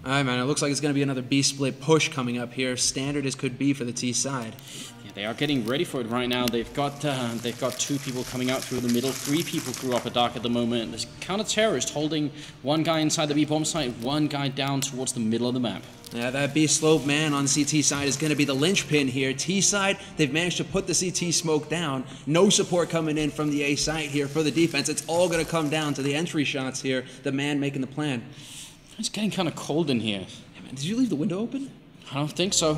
Alright, man, it looks like it's going to be another B-split push coming up here, standard as could be for the T side. Yeah, they are getting ready for it right now. They've got two people coming out through the middle, 3 people grew up a dark at the moment. There's counter-terrorist holding one guy inside the B-bomb site, one guy down towards the middle of the map. Yeah, that B-slope man on CT side is going to be the linchpin here. T side, they've managed to put the CT smoke down. No support coming in from the A site here for the defense. It's all going to come down to the entry shots here, the man making the plan. It's getting kind of cold in here. Hey man, did you leave the window open? I don't think so.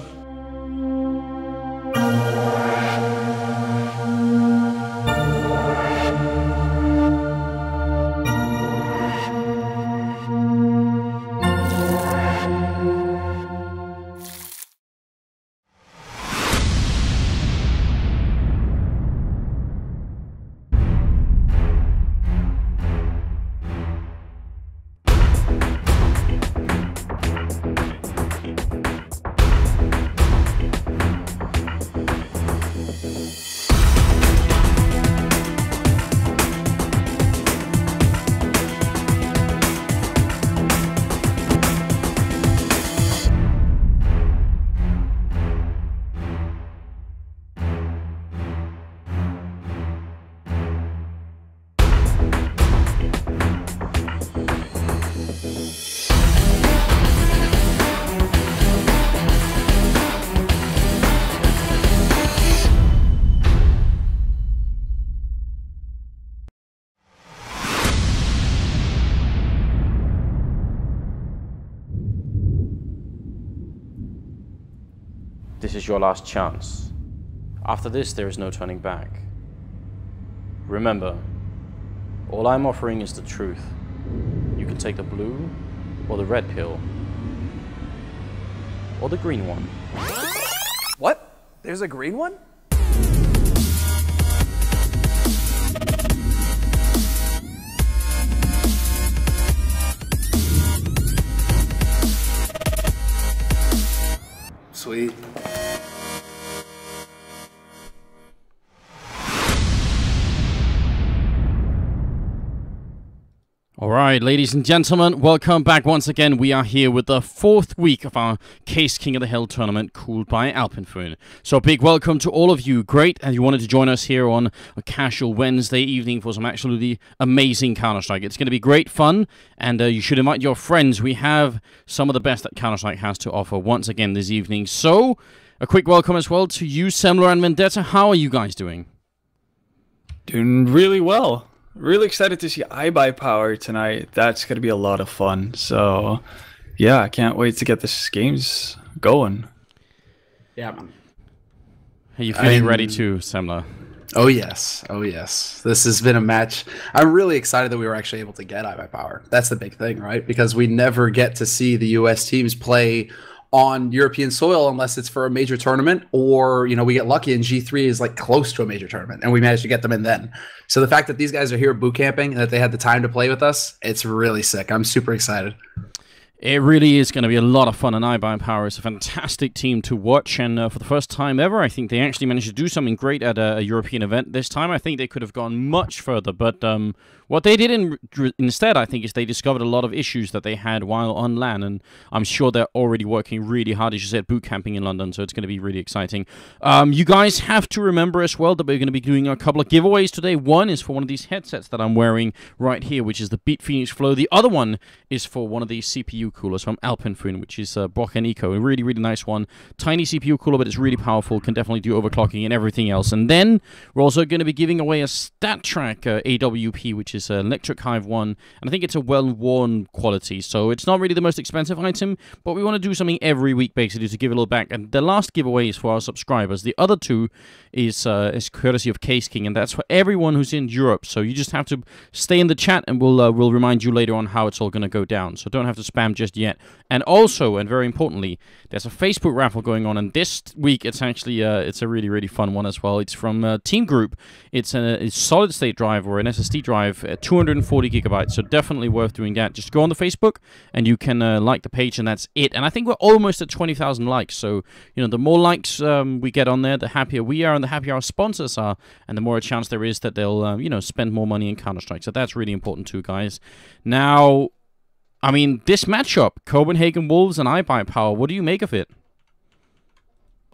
This is your last chance. After this, there is no turning back. Remember, all I'm offering is the truth. You can take the blue, or the red pill, or the green one. What? There's a green one? Sweet. All right, ladies and gentlemen, welcome back once again. We are here with the 4th week of our Caseking of the Hill tournament, cooled by Alpenföhn. So a big welcome to all of you. Great, and you wanted to join us here on a casual Wednesday evening for some absolutely amazing Counter-Strike. It's going to be great fun, and you should invite your friends. We have some of the best that Counter-Strike has to offer once again this evening. So a quick welcome as well to you, Semler and Vendetta. How are you guys doing? Doing really well. Really excited to see iBP power tonight. That's going to be a lot of fun. So, yeah, I can't wait to get this games going. Yeah, man. Are you feeling ready too, Semler? Oh, yes. Oh, yes. This has been a match. I'm really excited that we were actually able to get iBP power. That's the big thing, right? Because we never get to see the U.S. teams play on European soil unless it's for a major tournament, or we get lucky and G3 is like close to a major tournament and we managed to get them in then. So the fact that these guys are here boot camping and that they had the time to play with us, it's really sick. I'm super excited. It really is going to be a lot of fun, and iBuyPower is a fantastic team to watch, and for the first time ever, I think they actually managed to do something great at a European event this time. I think they could have gone much further, but what they did instead, I think, is they discovered a lot of issues that they had while on LAN, and I'm sure they're already working really hard, as you said, boot camping in London, so it's going to be really exciting. You guys have to remember as well that we're going to be doing a couple of giveaways today. One is for one of these headsets that I'm wearing right here, which is the Beat Phoenix Flow. The other one is for one of these CPU coolers from Alpenföhn, which is Brock and Eco. A really, really nice one. Tiny CPU cooler, but it's really powerful. Can definitely do overclocking and everything else. And then we're also going to be giving away a StatTrak AWP, which is an Electric Hive one. And I think it's a well-worn quality. So it's not really the most expensive item, but we want to do something every week, basically, to give a little back. And the last giveaway is for our subscribers. The other two is courtesy of Caseking, and that's for everyone who's in Europe. So you just have to stay in the chat, and we'll remind you later on how it's all going to go down. So don't have to spam just yet. And also, and very importantly, there's a Facebook raffle going on, and this week it's actually it's a really, really fun one as well. It's from Team Group. It's a solid-state drive or an SSD drive, 240 gigabytes. So definitely worth doing that. Just go on the Facebook, and you can like the page, and that's it. And I think we're almost at 20,000 likes. So the more likes we get on there, the happier we are, and the happier our sponsors are, and the more a chance there is that they'll spend more money in Counter-Strike. So that's really important too, guys. Now, I mean, this matchup, Copenhagen Wolves and iBuyPower, what do you make of it?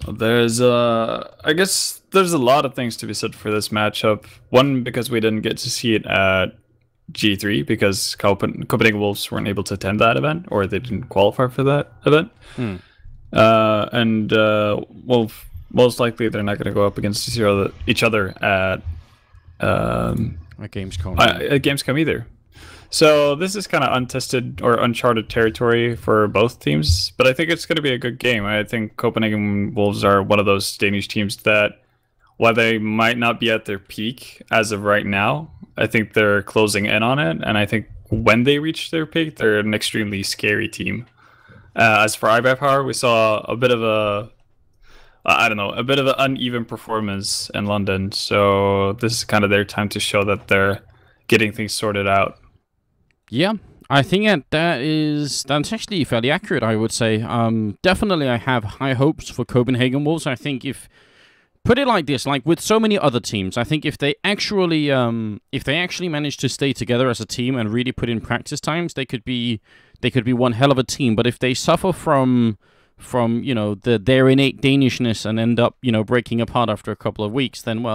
There's I guess there's a lot of things to be said for this matchup. One, because we didn't get to see it at G3 because Copenhagen Wolves weren't able to attend that event, or they didn't qualify for that event. Well, most likely they're not going to go up against each other at Gamescom. At Gamescom either. So this is kind of untested or uncharted territory for both teams, but I think it's going to be a good game. I think Copenhagen Wolves are one of those Danish teams that, while they might not be at their peak as of right now, I think they're closing in on it, and I think when they reach their peak, they're an extremely scary team. As for iBuyPower, we saw a bit of a bit of an uneven performance in London, so this is kind of their time to show that they're getting things sorted out. Yeah, I think that's actually fairly accurate, I would say. Definitely I have high hopes for Copenhagen Wolves. I think put it like this, like with so many other teams, I think if they actually manage to stay together as a team and really put in practice times, they could be one hell of a team. But if they suffer from their innate Danishness and end up breaking apart after a couple of weeks, then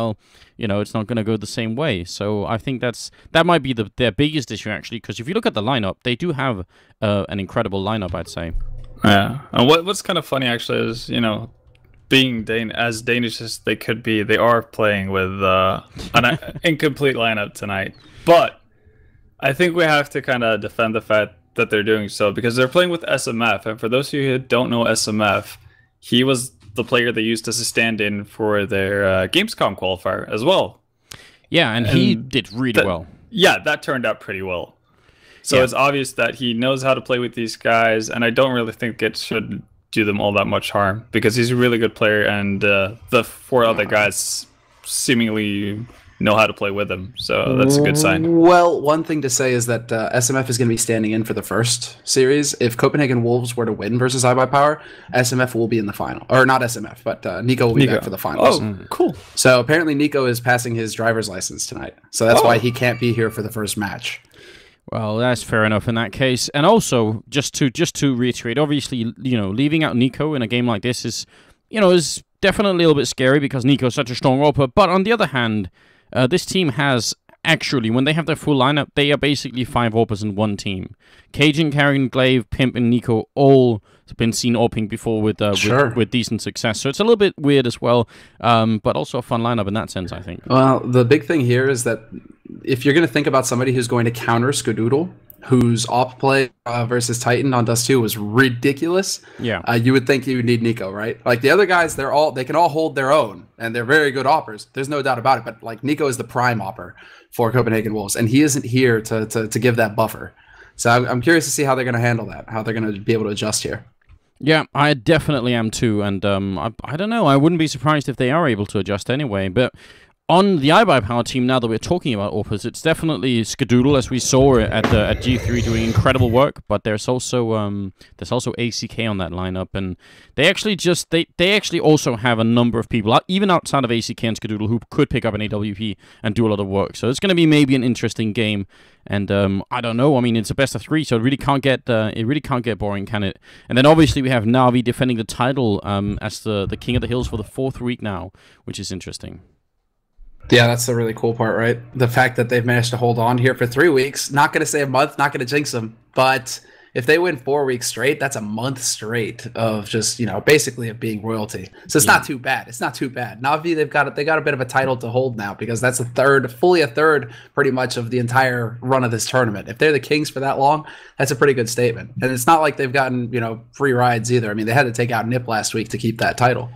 it's not going to go the same way. So I think that might be their biggest issue, actually, because if you look at the lineup, they do have an incredible lineup, I'd say. Yeah, and what's kind of funny actually is being as Danish as they could be, they are playing with an incomplete lineup tonight. But I think we have to kind of defend the fact that they're doing so, because they're playing with SMF, and for those of you who don't know SMF, he was the player they used as a stand-in for their Gamescom qualifier as well. Yeah, and he did really well. Yeah, that turned out pretty well. So it's obvious that he knows how to play with these guys, and I don't really think it should do them all that much harm, because he's a really good player, and the four other guys seemingly know how to play with him, so that's a good sign. Well, one thing to say is that SMF is going to be standing in for the first series. If Copenhagen Wolves were to win versus iBuyPower, SMF will be in the final. Or not SMF, but Nico will be back for the finals. Oh, cool. So apparently Nico is passing his driver's license tonight, so that's why he can't be here for the first match. Well, that's fair enough in that case. And also, just to reiterate, obviously, leaving out Nico in a game like this is definitely a little bit scary, because Nico's such a strong AWPer. But on the other hand, this team has actually, when they have their full lineup, they are basically 5 AWPers in one team. Cajun, Karen, Glaive, Pimp, and Nico all have been seen AWPing before with decent success. So it's a little bit weird as well, but also a fun lineup in that sense, I think. Well, the big thing here is that if you're going to think about somebody who's going to counter Skadoodle, whose AWP play versus Titan on Dust 2 was ridiculous. Yeah. You would think you would need Nico, right? Like the other guys, they can all hold their own, and they're very good AWPers. There's no doubt about it. But like Nico is the prime AWPer for Copenhagen Wolves, and he isn't here to give that buffer. So I'm curious to see how they're going to handle that, how they're going to be able to adjust here. Yeah, I definitely am too, and I don't know. I wouldn't be surprised if they are able to adjust anyway, but On the iBP team, now that we're talking about Orpus, it's definitely Skadoodle, as we saw at G3 doing incredible work. But there's also ACK on that lineup, and they actually also have a number of people, even outside of ACK and Skadoodle, who could pick up an AWP and do a lot of work. So it's going to be maybe an interesting game. And I don't know. I mean, it's a best of 3, so it really can't get boring, can it? And then obviously we have Na'Vi defending the title as the King of the Hills for the 4th week now, which is interesting. Yeah, that's the really cool part, right? The fact that they've managed to hold on here for 3 weeks. Not going to say a month, not going to jinx them. But if they win 4 weeks straight, that's a month straight of just, basically of being royalty. So it's not too bad. It's not too bad. Na'Vi, they got a bit of a title to hold now because that's fully a third pretty much of the entire run of this tournament. If they're the kings for that long, that's a pretty good statement. And it's not like they've gotten, free rides either. I mean, they had to take out Nip last week to keep that title.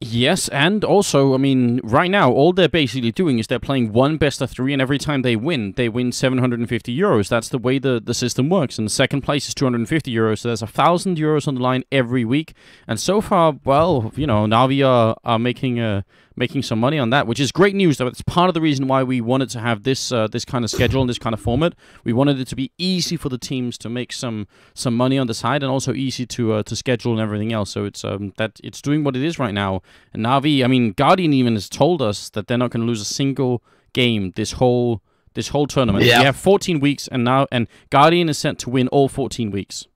Yes, and also, I mean, right now, all they're basically doing is they're playing one best of 3, and every time they win 750 euros. That's the way the system works. And the second place is 250 euros, so there's 1,000 euros on the line every week. And so far, well, Na'Vi are making some money on that, which is great news. Though it's part of the reason why we wanted to have this kind of schedule and this kind of format. We wanted it to be easy for the teams to make some money on the side, and also easy to schedule and everything else. So it's doing what it is right now. And Na'Vi, I mean, Guardian even has told us that they're not going to lose a single game this whole tournament. Yeah. We have 14 weeks, and Guardian is set to win all 14 weeks.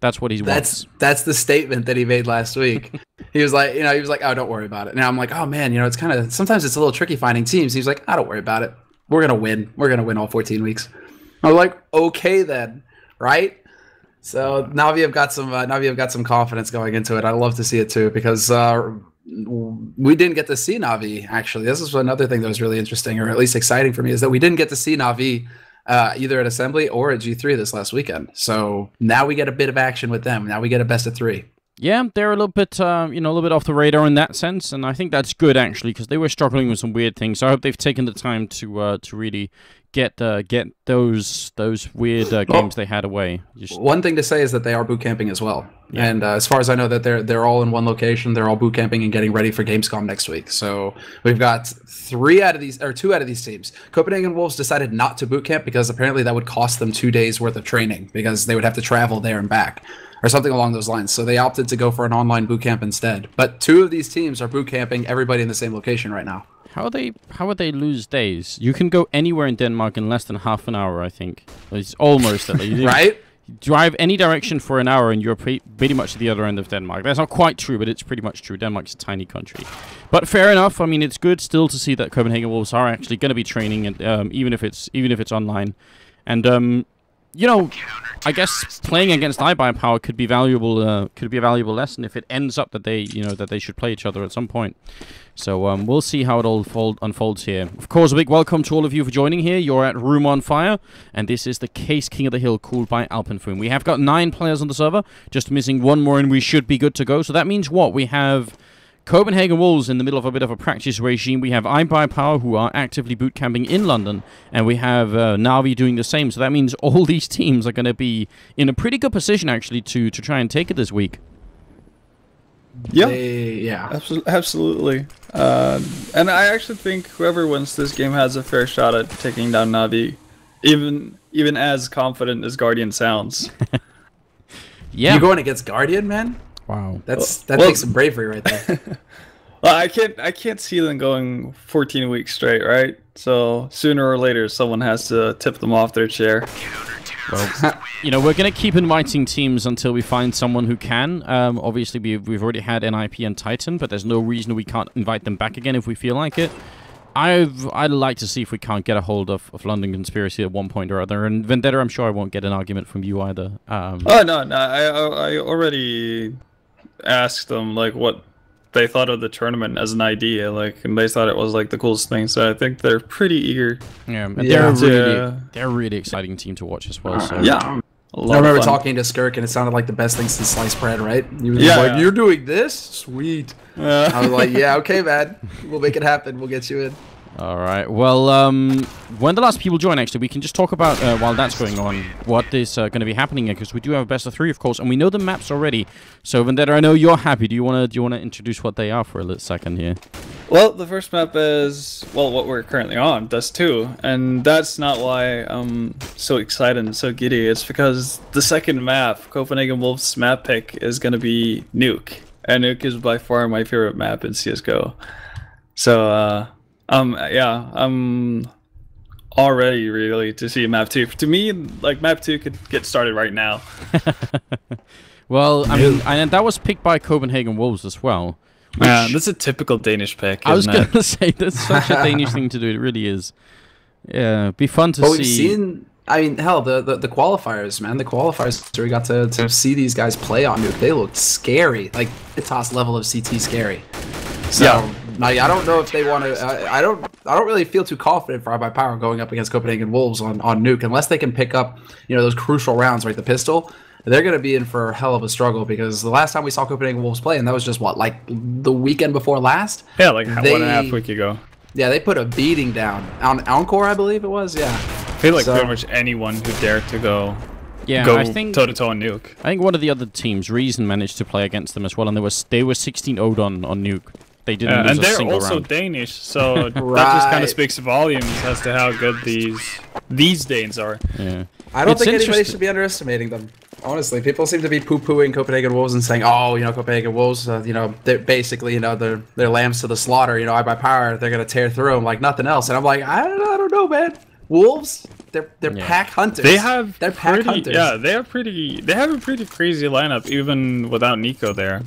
That's what he wants. That's the statement that he made last week. He was like, oh, don't worry about it. Now I'm like, oh man, it's kind of, sometimes it's a little tricky finding teams. He's like, oh, don't worry about it. We're gonna win. We're gonna win all 14 weeks. I'm like, okay then, right? So Na'Vi have got some confidence going into it. I love to see it too, because we didn't get to see Na'Vi actually. This is another thing that was really interesting, or at least exciting for me, is that we didn't get to see Na'Vi either at Assembly or at G3 this last weekend. So now we get a bit of action with them. Now we get a best of 3. Yeah, they're a little bit, a little bit off the radar in that sense, and I think that's good actually, because they were struggling with some weird things. So I hope they've taken the time to really get those weird games they had away. One thing to say is that they are boot camping as well, yeah. And as far as I know, that they're all in one location. They're all boot camping and getting ready for Gamescom next week. So we've got 2 out of these teams. Copenhagen Wolves decided not to boot camp because apparently that would cost them 2 days worth of training, because they would have to travel there and back, or something along those lines. So they opted to go for an online boot camp instead. But 2 of these teams are boot camping everybody in the same location right now. How would they lose days? You can go anywhere in Denmark in less than half an hour, I think. It's almost right? You drive any direction for an hour and you're pretty much at the other end of Denmark. That's not quite true, but it's pretty much true. Denmark's a tiny country. But fair enough. I mean, it's good still to see that Copenhagen Wolves are actually going to be training, and even if it's online. And I guess playing against iBP could be valuable. Could be a valuable lesson if it ends up that they should play each other at some point. So we'll see how it all unfolds here. Of course, a big welcome to all of you for joining here. You're at Room on Fire, and this is the Caseking of the Hill, cooled by Alpenföhn. We have got 9 players on the server, just missing 1 more, and we should be good to go. So that means what? We have Copenhagen Wolves in the middle of a bit of a practice regime. We have iBP, who are actively boot camping in London, and we have Na'Vi doing the same. So that means all these teams are going to be in a pretty good position actually to try and take it this week. Yeah, absolutely. And I actually think whoever wins this game has a fair shot at taking down Na'Vi, even as confident as Guardian sounds. Yeah, you going against Guardian, man? Wow, that takes some bravery right there. Well, I can't see them going 14 weeks straight, right? So sooner or later, someone has to tip them off their chair. Well, we're going to keep inviting teams until we find someone who can. Obviously, we've already had NIP and Titan, but there's no reason we can't invite them back again if we feel like it. I'd like to see if we can't get a hold of London Conspiracy at one point or other. And Vendetta, I'm sure I won't get an argument from you either. Oh, no, I already asked them, like, what they thought of the tournament as an idea, and they thought it was, the coolest thing. So I think they're pretty eager. Yeah, and they're a really exciting team to watch as well. So. Yeah. I remember talking to Skirk, and it sounded like the best thing since sliced bread, right? He was like, you're doing this? Sweet. I was like, yeah, okay, man. We'll make it happen. We'll get you in. All right. Well, when the last people join, actually, we can just talk about while that's going on, what is going to be happening here, because we do have a best of 3, of course, and we know the maps already. So, Vendetta, I know you're happy. Do you want to introduce what they are for a little second here? Well, the first map is, well, what we're currently on, Dust 2, and that's not why I'm so excited and so giddy. It's because the second map, Copenhagen Wolves map pick, is going to be Nuke, and Nuke is by far my favorite map in CSGO. So, yeah, I'm all ready, really, to see map 2. To me, like, map 2 could get started right now. Well, I mean, and that was picked by Copenhagen Wolves as well. Yeah, that's a typical Danish pick. I was going to say, that's such a Danish thing to do. It really is. Yeah, be fun to see. We've seen, I mean, hell, the qualifiers, man. The qualifiers, we got to see these guys play on Nuke. They looked scary. Like, the toss level of CT scary. So, yeah. I don't know if they want to. I don't really feel too confident for iBPower going up against Copenhagen Wolves on Nuke unless they can pick up, you know, those crucial rounds, right? The pistol. They're going to be in for a hell of a struggle because the last time we saw Copenhagen Wolves play, and that was just what, like the weekend before last? Yeah, like 1.5 weeks ago. Yeah, they put a beating down on Encore, I believe it was. Yeah, I feel like pretty much anyone who dared to go. Yeah, go I think toe-to-toe on Nuke. I think one of the other teams, Reason, managed to play against them as well, and they were 16-0'd on Nuke. They didn't lose a single round. And they're also Danish, so that just kind of speaks volumes as to how good these Danes are. Yeah, I don't think anybody should be underestimating them. Honestly, people seem to be poo-pooing Copenhagen Wolves and saying, "Oh, you know, Copenhagen Wolves, you know, they're basically, you know, they're lambs to the slaughter. You know, iBPower, they're gonna tear through them like nothing else." And I'm like, I don't know, man. Wolves, they're pack hunters. They're pack hunters. Yeah, they have a pretty crazy lineup even without Nico there.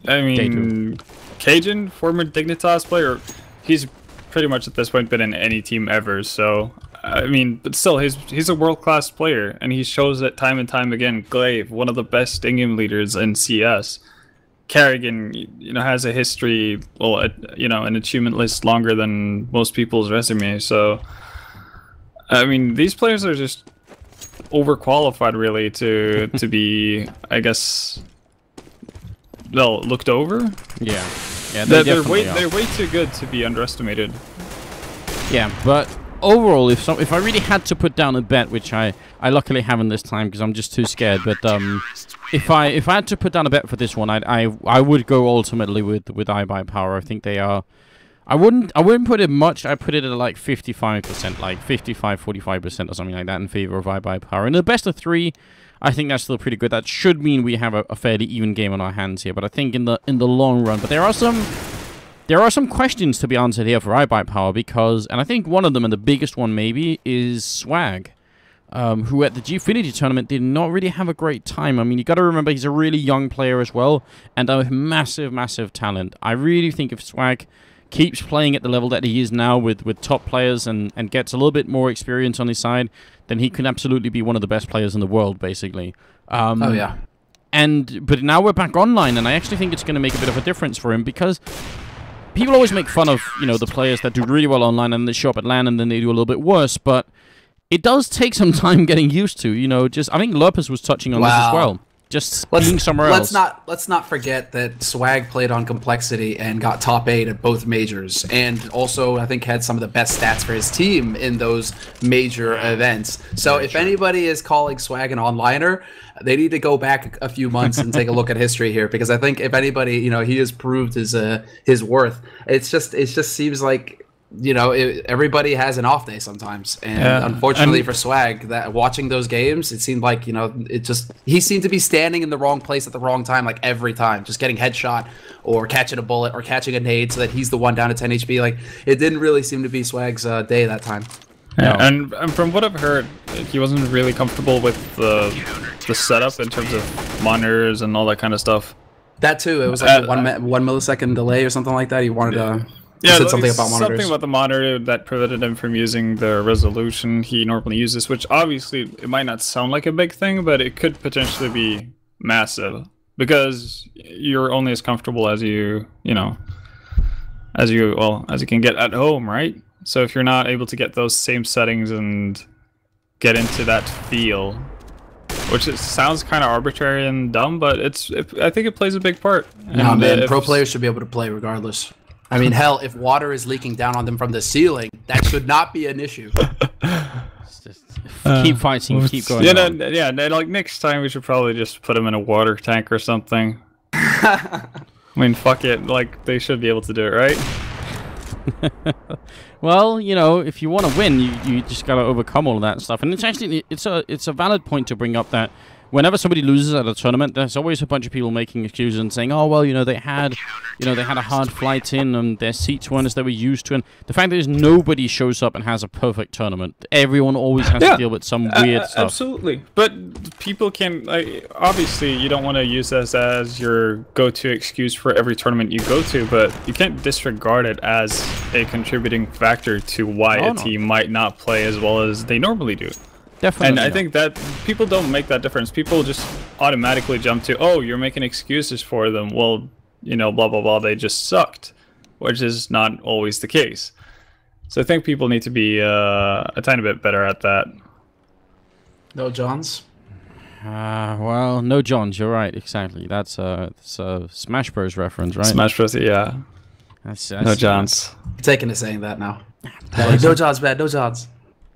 I mean, Cajun, former Dignitas player, he's pretty much at this point been in any team ever. So, I mean, but still, he's a world-class player, and he shows it time and time again. Glaive, one of the best in-game leaders in CS. Kerrigan, you know, has a history, well, you know, an achievement list longer than most people's resume. So, I mean, these players are just overqualified, really, to be, I guess, well, looked over. Yeah, they're way too good to be underestimated. Yeah, but overall, if I really had to put down a bet, which I luckily haven't this time because I'm just too scared, but if I had to put down a bet for this one, I would go ultimately with iBPower. I think they are. I wouldn't put it much. I put it at like 55%, like 55-45% or something like that in favor of iBPower. And the best of 3, I think that's still pretty good. That should mean we have a fairly even game on our hands here. But I think in the long run, but there are some questions to be answered here for iBPower because, and I think one of them, and the biggest one maybe, is Swag, who at the Gfinity tournament did not really have a great time. I mean, you got to remember he's a really young player as well, and a massive talent. I really think if Swag keeps playing at the level that he is now with top players and gets a little bit more experience on his side, then he can absolutely be one of the best players in the world, basically. Oh, yeah. But now we're back online, and I actually think it's going to make a bit of a difference for him because people always make fun of, you know, the players that do really well online and they show up at LAN and then they do a little bit worse, but it does take some time getting used to, you know, I think Lopez was touching on this as well. Just being somewhere else. Let's not forget that Swag played on Complexity and got top 8 at both majors, and also I think had some of the best stats for his team in those major events. So if anybody is calling Swag an onliner, they need to go back a few months and take a look at history here, because I think if anybody, you know, he has proved his worth. It just seems like, you know, everybody has an off day sometimes, and unfortunately for Swag, that watching those games, it seemed like, you know, he seemed to be standing in the wrong place at the wrong time, like every time, just getting headshot or catching a bullet or catching a nade so that he's the one down to 10 HP. Like, it didn't really seem to be Swag's day that time. Yeah, and from what I've heard, he wasn't really comfortable with the setup in terms of monitors and all that kind of stuff. That too, it was like a 1 millisecond delay or something like that. He wanted to. Yeah, said something about monitors. Something about the monitor that prevented him from using the resolution he normally uses, which obviously it might not sound like a big thing, but it could potentially be massive because you're only as comfortable as you can get at home, right? So if you're not able to get those same settings and get into that feel, which it sounds kind of arbitrary and dumb, but I think it plays a big part. No, man, pro players should be able to play regardless. I mean, hell, if water is leaking down on them from the ceiling, that should not be an issue. Just keep fighting, keep going. Yeah, like next time we should probably just put them in a water tank or something. I mean, fuck it, like they should be able to do it, right? Well, you know, if you want to win, you just got to overcome all of that stuff. And it's actually it's a valid point to bring up that whenever somebody loses at a tournament, there's always a bunch of people making excuses and saying, "Oh, well, you know, they had a hard flight in and their seats weren't as they were used to." And the fact is, nobody shows up and has a perfect tournament. Everyone always has to deal with some weird stuff. Absolutely, but people can obviously you don't want to use this as your go-to excuse for every tournament you go to, but you can't disregard it as a contributing factor to why a team might not play as well as they normally do. Definitely. And I think that people don't make that difference. People just automatically jump to, oh, you're making excuses for them. Well, you know, blah, blah, blah. They just sucked, which is not always the case. So I think people need to be a tiny bit better at that. No Johns? Well, no Johns. You're right. Exactly. That's a Smash Bros. Reference, right? Smash Bros. Yeah. That's no Johns. I'm taking to saying that now. Like, no Johns, bad. No Johns.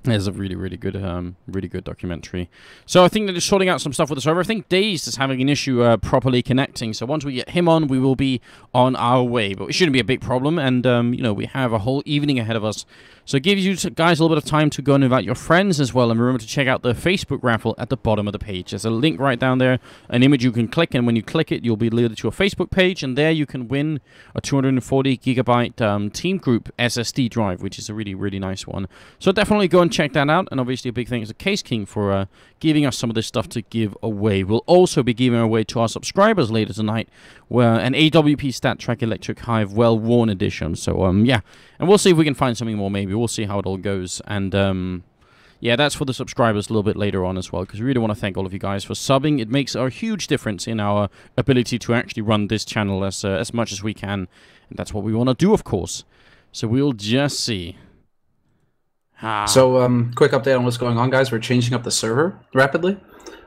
It's a really good documentary. So I think they're just sorting out some stuff with the server. I think Dazed is having an issue properly connecting. So once we get him on, we will be on our way. But it shouldn't be a big problem. And, you know, we have a whole evening ahead of us. So it gives you guys a little bit of time to go and invite your friends as well. And remember to check out the Facebook raffle at the bottom of the page. There's a link right down there, an image you can click. And when you click it, you'll be led to a Facebook page. And there you can win a 240 gigabyte Team Group SSD drive, which is a really nice one. So definitely go and check that out. And obviously a big thanks to Caseking for giving us some of this stuff to give away. We'll also be giving away to our subscribers later tonight an AWP Stat Track Electric Hive Well-Worn Edition. So, yeah. And we'll see if we can find something more, maybe. We'll see how it all goes. And, yeah, that's for the subscribers a little bit later on as well, because we really want to thank all of you guys for subbing. It makes a huge difference in our ability to actually run this channel as much as we can. And that's what we want to do, of course. So we'll just see. So, quick update on what's going on, guys. We're changing up the server rapidly,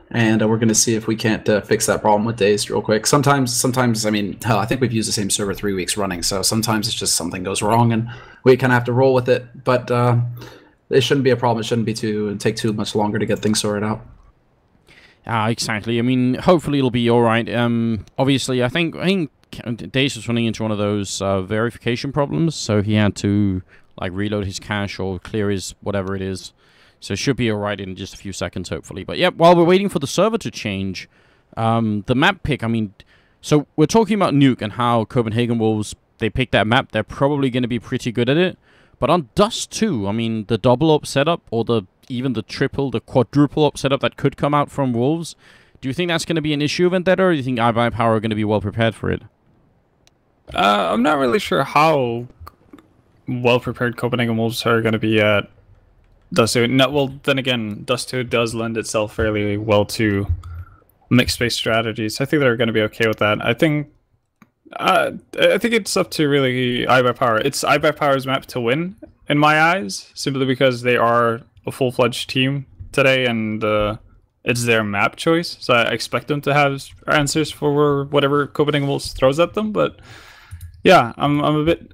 and we're going to see if we can't fix that problem with Dazed real quick. Sometimes, I mean, hell, I think we've used the same server 3 weeks running, so sometimes it's just something goes wrong, and we kind of have to roll with it. But it shouldn't be a problem. It shouldn't be take too much longer to get things sorted out. Exactly. I mean, hopefully it'll be all right. Obviously, I think Dazed was running into one of those verification problems, so he had to like reload his cache or clear his whatever it is. So it should be alright in just a few seconds, hopefully. But yeah, while we're waiting for the server to change, the map pick, I mean, so we're talking about Nuke and how Copenhagen Wolves, they picked that map. They're probably going to be pretty good at it. But on Dust 2, I mean, the double up setup or even the triple, the quadruple up setup that could come out from Wolves, do you think that's going to be an issue of Vendetta, or do you think iBuyPower are going to be well prepared for it? I'm not really sure how well-prepared Copenhagen Wolves are going to be at Dust 2. No, well, then again, Dust 2 does lend itself fairly well to mixed-based strategies. I think they're going to be okay with that. I think it's up to really iBuyPower. It's iBuyPower's map to win, in my eyes, simply because they are a full-fledged team today, and it's their map choice. So I expect them to have answers for whatever Copenhagen Wolves throws at them. But yeah, I'm a bit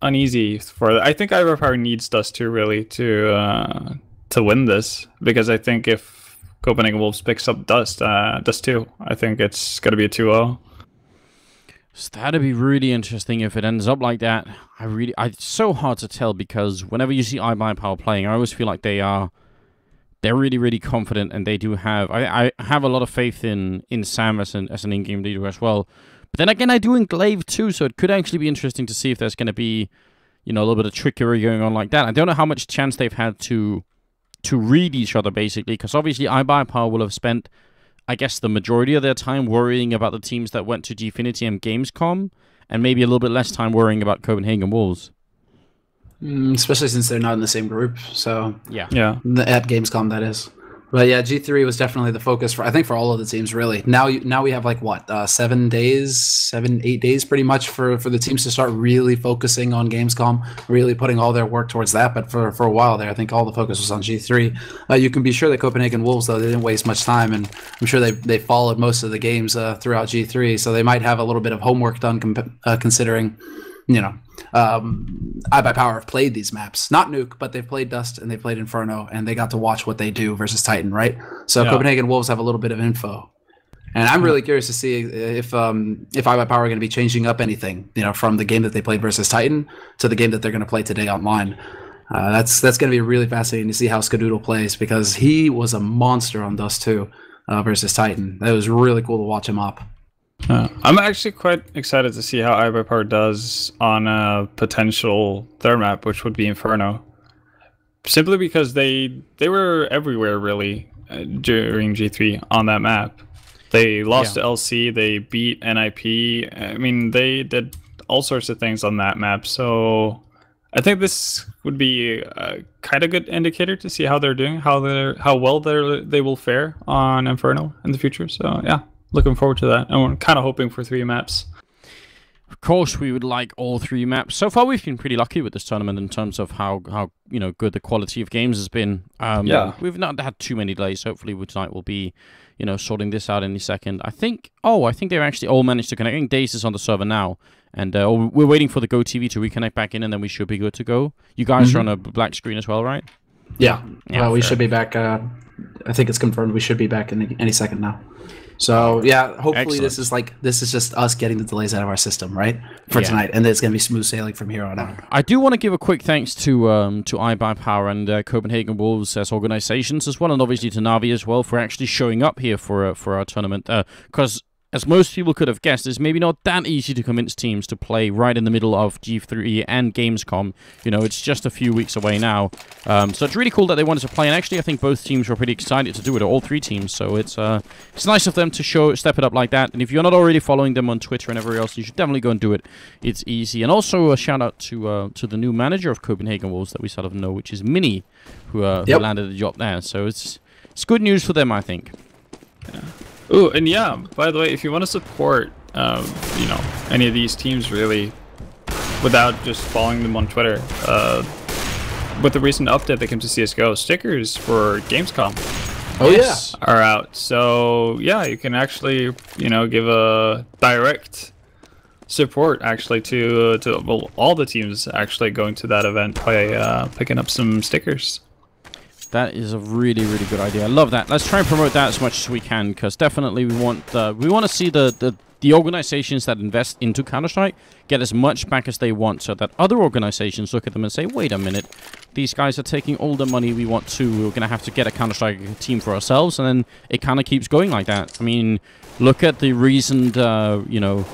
uneasy for that. I think iBuyPower needs Dust 2 really to win this, because I think if Copenhagen Wolves picks up Dust 2, I think it's going to be a 2-0. So that'd be really interesting if it ends up like that. It's so hard to tell, because whenever you see iBuyPower playing, I always feel like they're really confident, and they do have. I have a lot of faith in Sam as an in-game leader as well. But then again, I do in Glaive too, so it could actually be interesting to see if there's going to be, you know, a little bit of trickery going on like that. I don't know how much chance they've had to read each other, basically, because obviously iBuyPower will have spent, I guess, the majority of their time worrying about the teams that went to Gfinity and Gamescom, and maybe a little bit less time worrying about Copenhagen Wolves. Especially since they're not in the same group, so yeah, at Gamescom, that is. But yeah, G3 was definitely the focus for, I think, for all of the teams, really. Now we have like what 8 days pretty much for the teams to start really focusing on Gamescom, really putting all their work towards that. But for a while there, I think all the focus was on G3. You can be sure that Copenhagen Wolves, though, they didn't waste much time, and I'm sure they followed most of the games throughout G3, so they might have a little bit of homework done considering you know, iBuyPower have played these maps, not Nuke, but they've played Dust and they played Inferno, and they got to watch what they do versus Titan, right? So Copenhagen Wolves have a little bit of info, and I'm really curious to see if iBuyPower are going to be changing up anything, you know, from the game that they played versus Titan to the game that they're going to play today online. That's going to be really fascinating to see how Skadoodle plays, because he was a monster on Dust 2 versus Titan. It was really cool to watch him up. I'm actually quite excited to see how iBuyPower does on a potential third map, which would be Inferno. Simply because they were everywhere, really, during G3 on that map. They lost to LC, they beat NIP. I mean, they did all sorts of things on that map, so I think this would be a kind of good indicator to see how they're doing, how well they will fare on Inferno in the future. So yeah, looking forward to that. And we're kind of hoping for 3 maps. Of course, we would like all 3 maps. So far, we've been pretty lucky with this tournament in terms of how you know, good the quality of games has been. We've not had too many delays. Hopefully, tonight will be, you know, sorting this out any second. I think they've actually all managed to connect. I think Daze is on the server now, and we're waiting for the GoTV to reconnect back in, and then we should be good to go. You guys are on a black screen as well, right? Yeah. We should be back. I think it's confirmed. We should be back in any second now. So yeah, hopefully this is just us getting the delays out of our system, right, for tonight, and it's gonna be smooth sailing from here on out. I do want to give a quick thanks to iBuyPower and Copenhagen Wolves as organizations as well, and obviously to Navi as well for actually showing up here for our tournament, because as most people could have guessed, it's maybe not that easy to convince teams to play right in the middle of G3 and Gamescom. You know, it's just a few weeks away now. So it's really cool that they wanted to play, and actually I think both teams were pretty excited to do it, all 3 teams. So it's nice of them to step it up like that. And if you're not already following them on Twitter and everywhere else, you should definitely go and do it. It's easy. And also a shout out to the new manager of Copenhagen Wolves that we sort of know, which is Minnie, who landed the job there. So it's good news for them, I think. Yeah. Oh, and yeah, by the way, if you want to support, you know, any of these teams really, without just following them on Twitter, with the recent update that came to CSGO, stickers for Gamescom are out. So yeah, you can actually, you know, give a direct support actually to well, all the teams actually going to that event by picking up some stickers. That is a really, really good idea. I love that. Let's try and promote that as much as we can, because definitely we want to see the organizations that invest into Counter-Strike get as much back as they want, so that other organizations look at them and say, wait a minute, these guys are taking all the money we want to. We're going to have to get a Counter-Strike team for ourselves, and then it kind of keeps going like that. I mean, look at the recent, you know,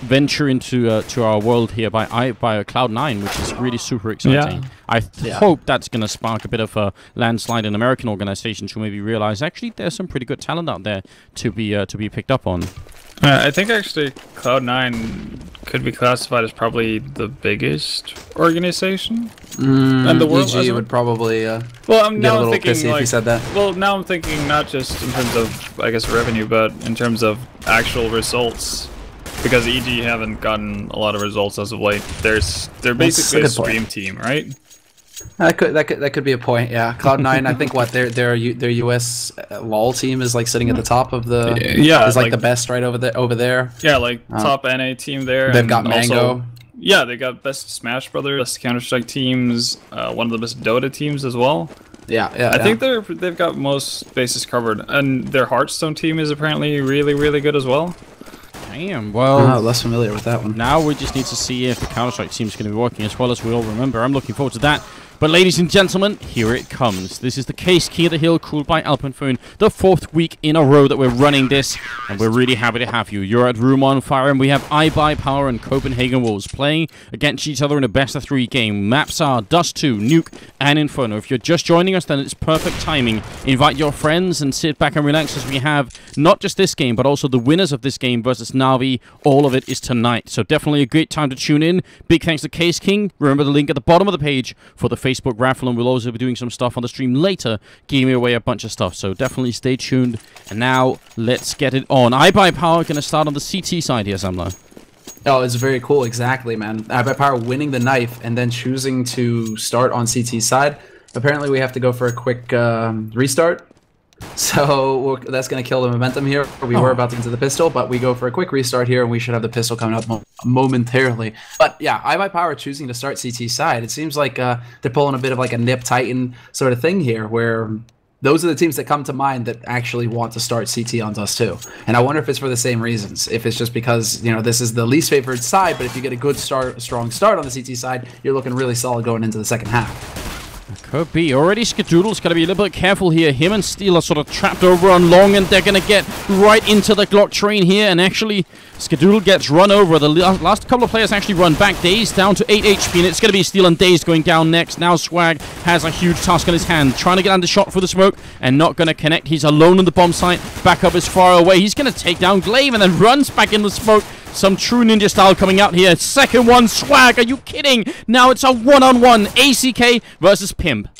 venture into to our world here by Cloud9, which is really super exciting. I hope that's going to spark a bit of a landslide in American organizations who maybe realize actually there's some pretty good talent out there to be picked up on. I think actually Cloud9 could be classified as probably the biggest organization in the world. EG would probably well, I'm get a now little thinking pissy if you said that. Well, now I'm thinking not just in terms of, I guess, revenue, but in terms of actual results. Because EG haven't gotten a lot of results as of late. They're basically a stream team, right? That could be a point. Yeah, Cloud9. I think their US LOL team is like sitting at the top of the is like the best right over there. Yeah, like top NA team there. They've got Mango. Yeah, they got best Smash Brothers, best Counter-Strike teams, one of the best Dota teams as well. I think they've got most bases covered, and their Hearthstone team is apparently really, really good as well. Damn, well, less familiar with that one. Now we just need to see if the Counter-Strike team is going to be working as well as we all remember. I'm looking forward to that. But ladies and gentlemen, here it comes. This is the Caseking of the Hill, cooled by Alpenföhn, the 4th week in a row that we're running this, and we're really happy to have you. You're at Room on Fire, and we have iBuyPower and Copenhagen Wolves playing against each other in a best-of-3 game. Maps are Dust 2, Nuke, and Inferno. If you're just joining us, then it's perfect timing. Invite your friends and sit back and relax as we have not just this game, but also the winners of this game versus Navi. All of it is tonight, so definitely a great time to tune in. Big thanks to Caseking. Remember the link at the bottom of the page for the Facebook raffle, and we'll also be doing some stuff on the stream later, giving away a bunch of stuff, so definitely stay tuned. And now, let's get it on. iBuyPower going to start on the CT side here, Samla. Oh, it's very cool, exactly, man. iBuyPower winning the knife and then choosing to start on CT side. Apparently we have to go for a quick restart. So that's going to kill the momentum here. We were about to enter the pistol, but we go for a quick restart here, and we should have the pistol coming up momentarily. But yeah, iBuyPower choosing to start CT side. It seems like they're pulling a bit of like a Nip Titan sort of thing here, where those are the teams that come to mind that actually want to start CT on Dust 2. And I wonder if it's for the same reasons. If it's just because, you know, this is the least favored side, but if you get a good strong start on the CT side, you're looking really solid going into the second half. Could be. Already Skadoodle's got to be a little bit careful here. Him and Steel are sort of trapped over on long, and they're going to get right into the Glock train here. And actually, Skadoodle gets run over. The last couple of players actually run back. Dazed down to 8 HP, and it's going to be Steel and Dazed going down next. Now Swag has a huge task on his hand, trying to get under shot for the smoke, and not going to connect. He's alone on the bomb site. Back up is far away. He's going to take down Glaive, and then runs back in the smoke. Some true ninja style coming out here. Second one, Swag. Are you kidding? Now it's a one-on-one. ACK versus Pimp.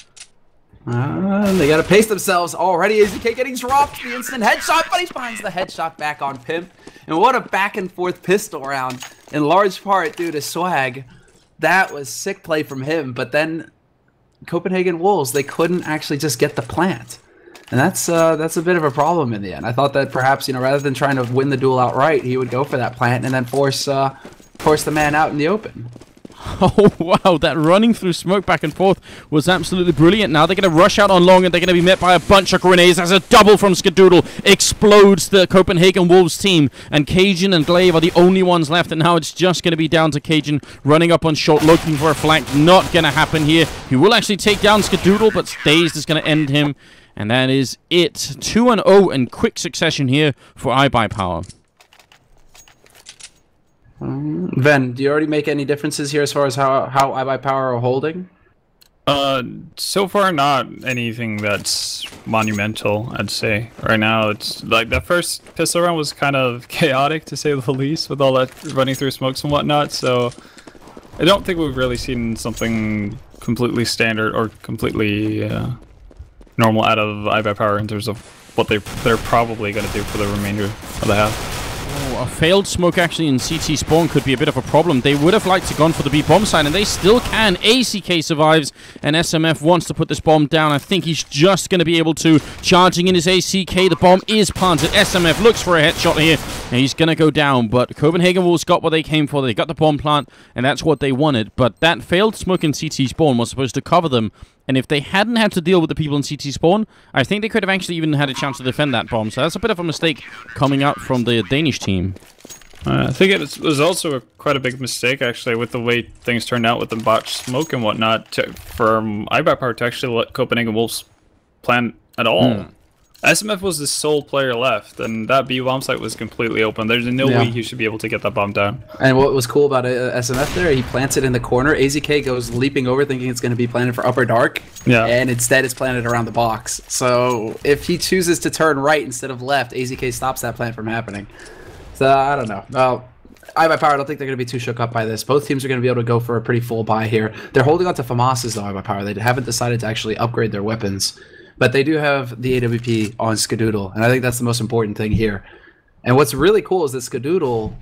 They got to pace themselves already. ACK getting dropped. The instant headshot, but he finds the headshot back on Pimp. And what a back and forth pistol round, in large part due to Swag. That was sick play from him. But then Copenhagen Wolves, they couldn't actually just get the plant. And that's a bit of a problem in the end. I thought that perhaps, you know, rather than trying to win the duel outright, he would go for that plant and then force the man out in the open. Oh, wow, that running through smoke back and forth was absolutely brilliant. Now they're going to rush out on long, and they're going to be met by a bunch of grenades as a double from Skadoodle explodes the Copenhagen Wolves team. And Cajun and Glaive are the only ones left, and now it's just going to be down to Cajun running up on short, looking for a flank. Not going to happen here. He will actually take down Skadoodle, but Dazed is going to end him. And that is it. 2-0 in quick succession here for iBuyPower. Ven, do you already make any differences here as far as how iBuyPower are holding? So far not anything that's monumental, I'd say. Right now, it's like the first pistol round was kind of chaotic, to say the least, with all that running through smokes and whatnot, so I don't think we've really seen something completely standard or completely normal out of iBuyPower in terms of what they're probably going to do for the remainder of the half. Oh, a failed smoke actually in CT spawn could be a bit of a problem. They would have liked to gone for the B bomb side, and they still can. ACK survives, and SMF wants to put this bomb down. I think he's just going to be able to. Charging in his ACK, the bomb is planted. SMF looks for a headshot here, and he's going to go down. But Copenhagen Wolves got what they came for. They got the bomb plant, and that's what they wanted. But that failed smoke in CT spawn was supposed to cover them. And if they hadn't had to deal with the people in CT spawn, I think they could have actually even had a chance to defend that bomb. So that's a bit of a mistake coming out from the Danish team. I think it was also quite a big mistake, actually, with the way things turned out with the botched smoke and whatnot, for iBuyPower to actually let Copenhagen Wolves plant at all. SMF was the sole player left, and that B bomb site was completely open. There's no way he should be able to get that bomb down. And what was cool about SMF there, he plants it in the corner. AZK goes leaping over thinking it's going to be planted for upper dark, and instead it's planted around the box. So if he chooses to turn right instead of left, AZK stops that plant from happening. So I don't know. Well, iBuyPower, I don't think they're going to be too shook up by this. Both teams are going to be able to go for a pretty full buy here. They're holding on to FAMAS's though, iBuyPower. They haven't decided to actually upgrade their weapons. But they do have the AWP on Skadoodle, and I think that's the most important thing here. And what's really cool is that Skadoodle,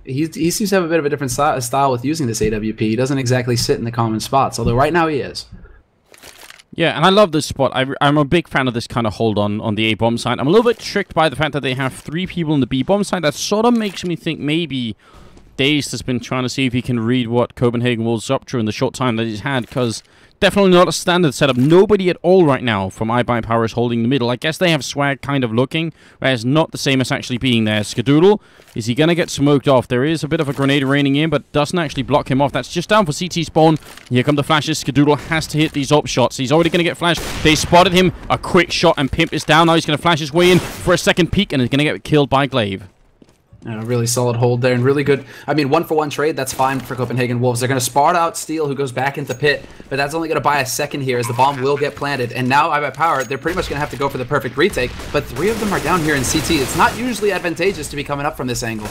he seems to have a bit of a different style with using this AWP. He doesn't exactly sit in the common spots, although right now he is. Yeah, and I love this spot. I'm a big fan of this kind of hold on the A-bomb side. I'm a little bit tricked by the fact that they have 3 people in the B-bomb side. That sort of makes me think maybe Dazed has been trying to see if he can read what Copenhagen Wolves up to in the short time that he's had, because definitely not a standard setup. Nobody at all right now from iBuyPower is holding the middle. I guess they have Swag kind of looking, whereas not the same as actually being there. Skadoodle, is he going to get smoked off? There is a bit of a grenade raining in, but doesn't actually block him off. That's just down for CT spawn. Here come the flashes. Skadoodle has to hit these op shots. He's already going to get flashed. They spotted him. A quick shot, and Pimp is down. Now he's going to flash his way in for a second peek, and he's going to get killed by Glaive. A really solid hold there, and really good. I mean, 1-for-1 trade, that's fine for Copenhagen Wolves. They're going to spot out Steel, who goes back into pit, but that's only going to buy a second here as the bomb will get planted. And now iBuyPower, they're pretty much going to have to go for the perfect retake, but 3 of them are down here in CT. It's not usually advantageous to be coming up from this angle.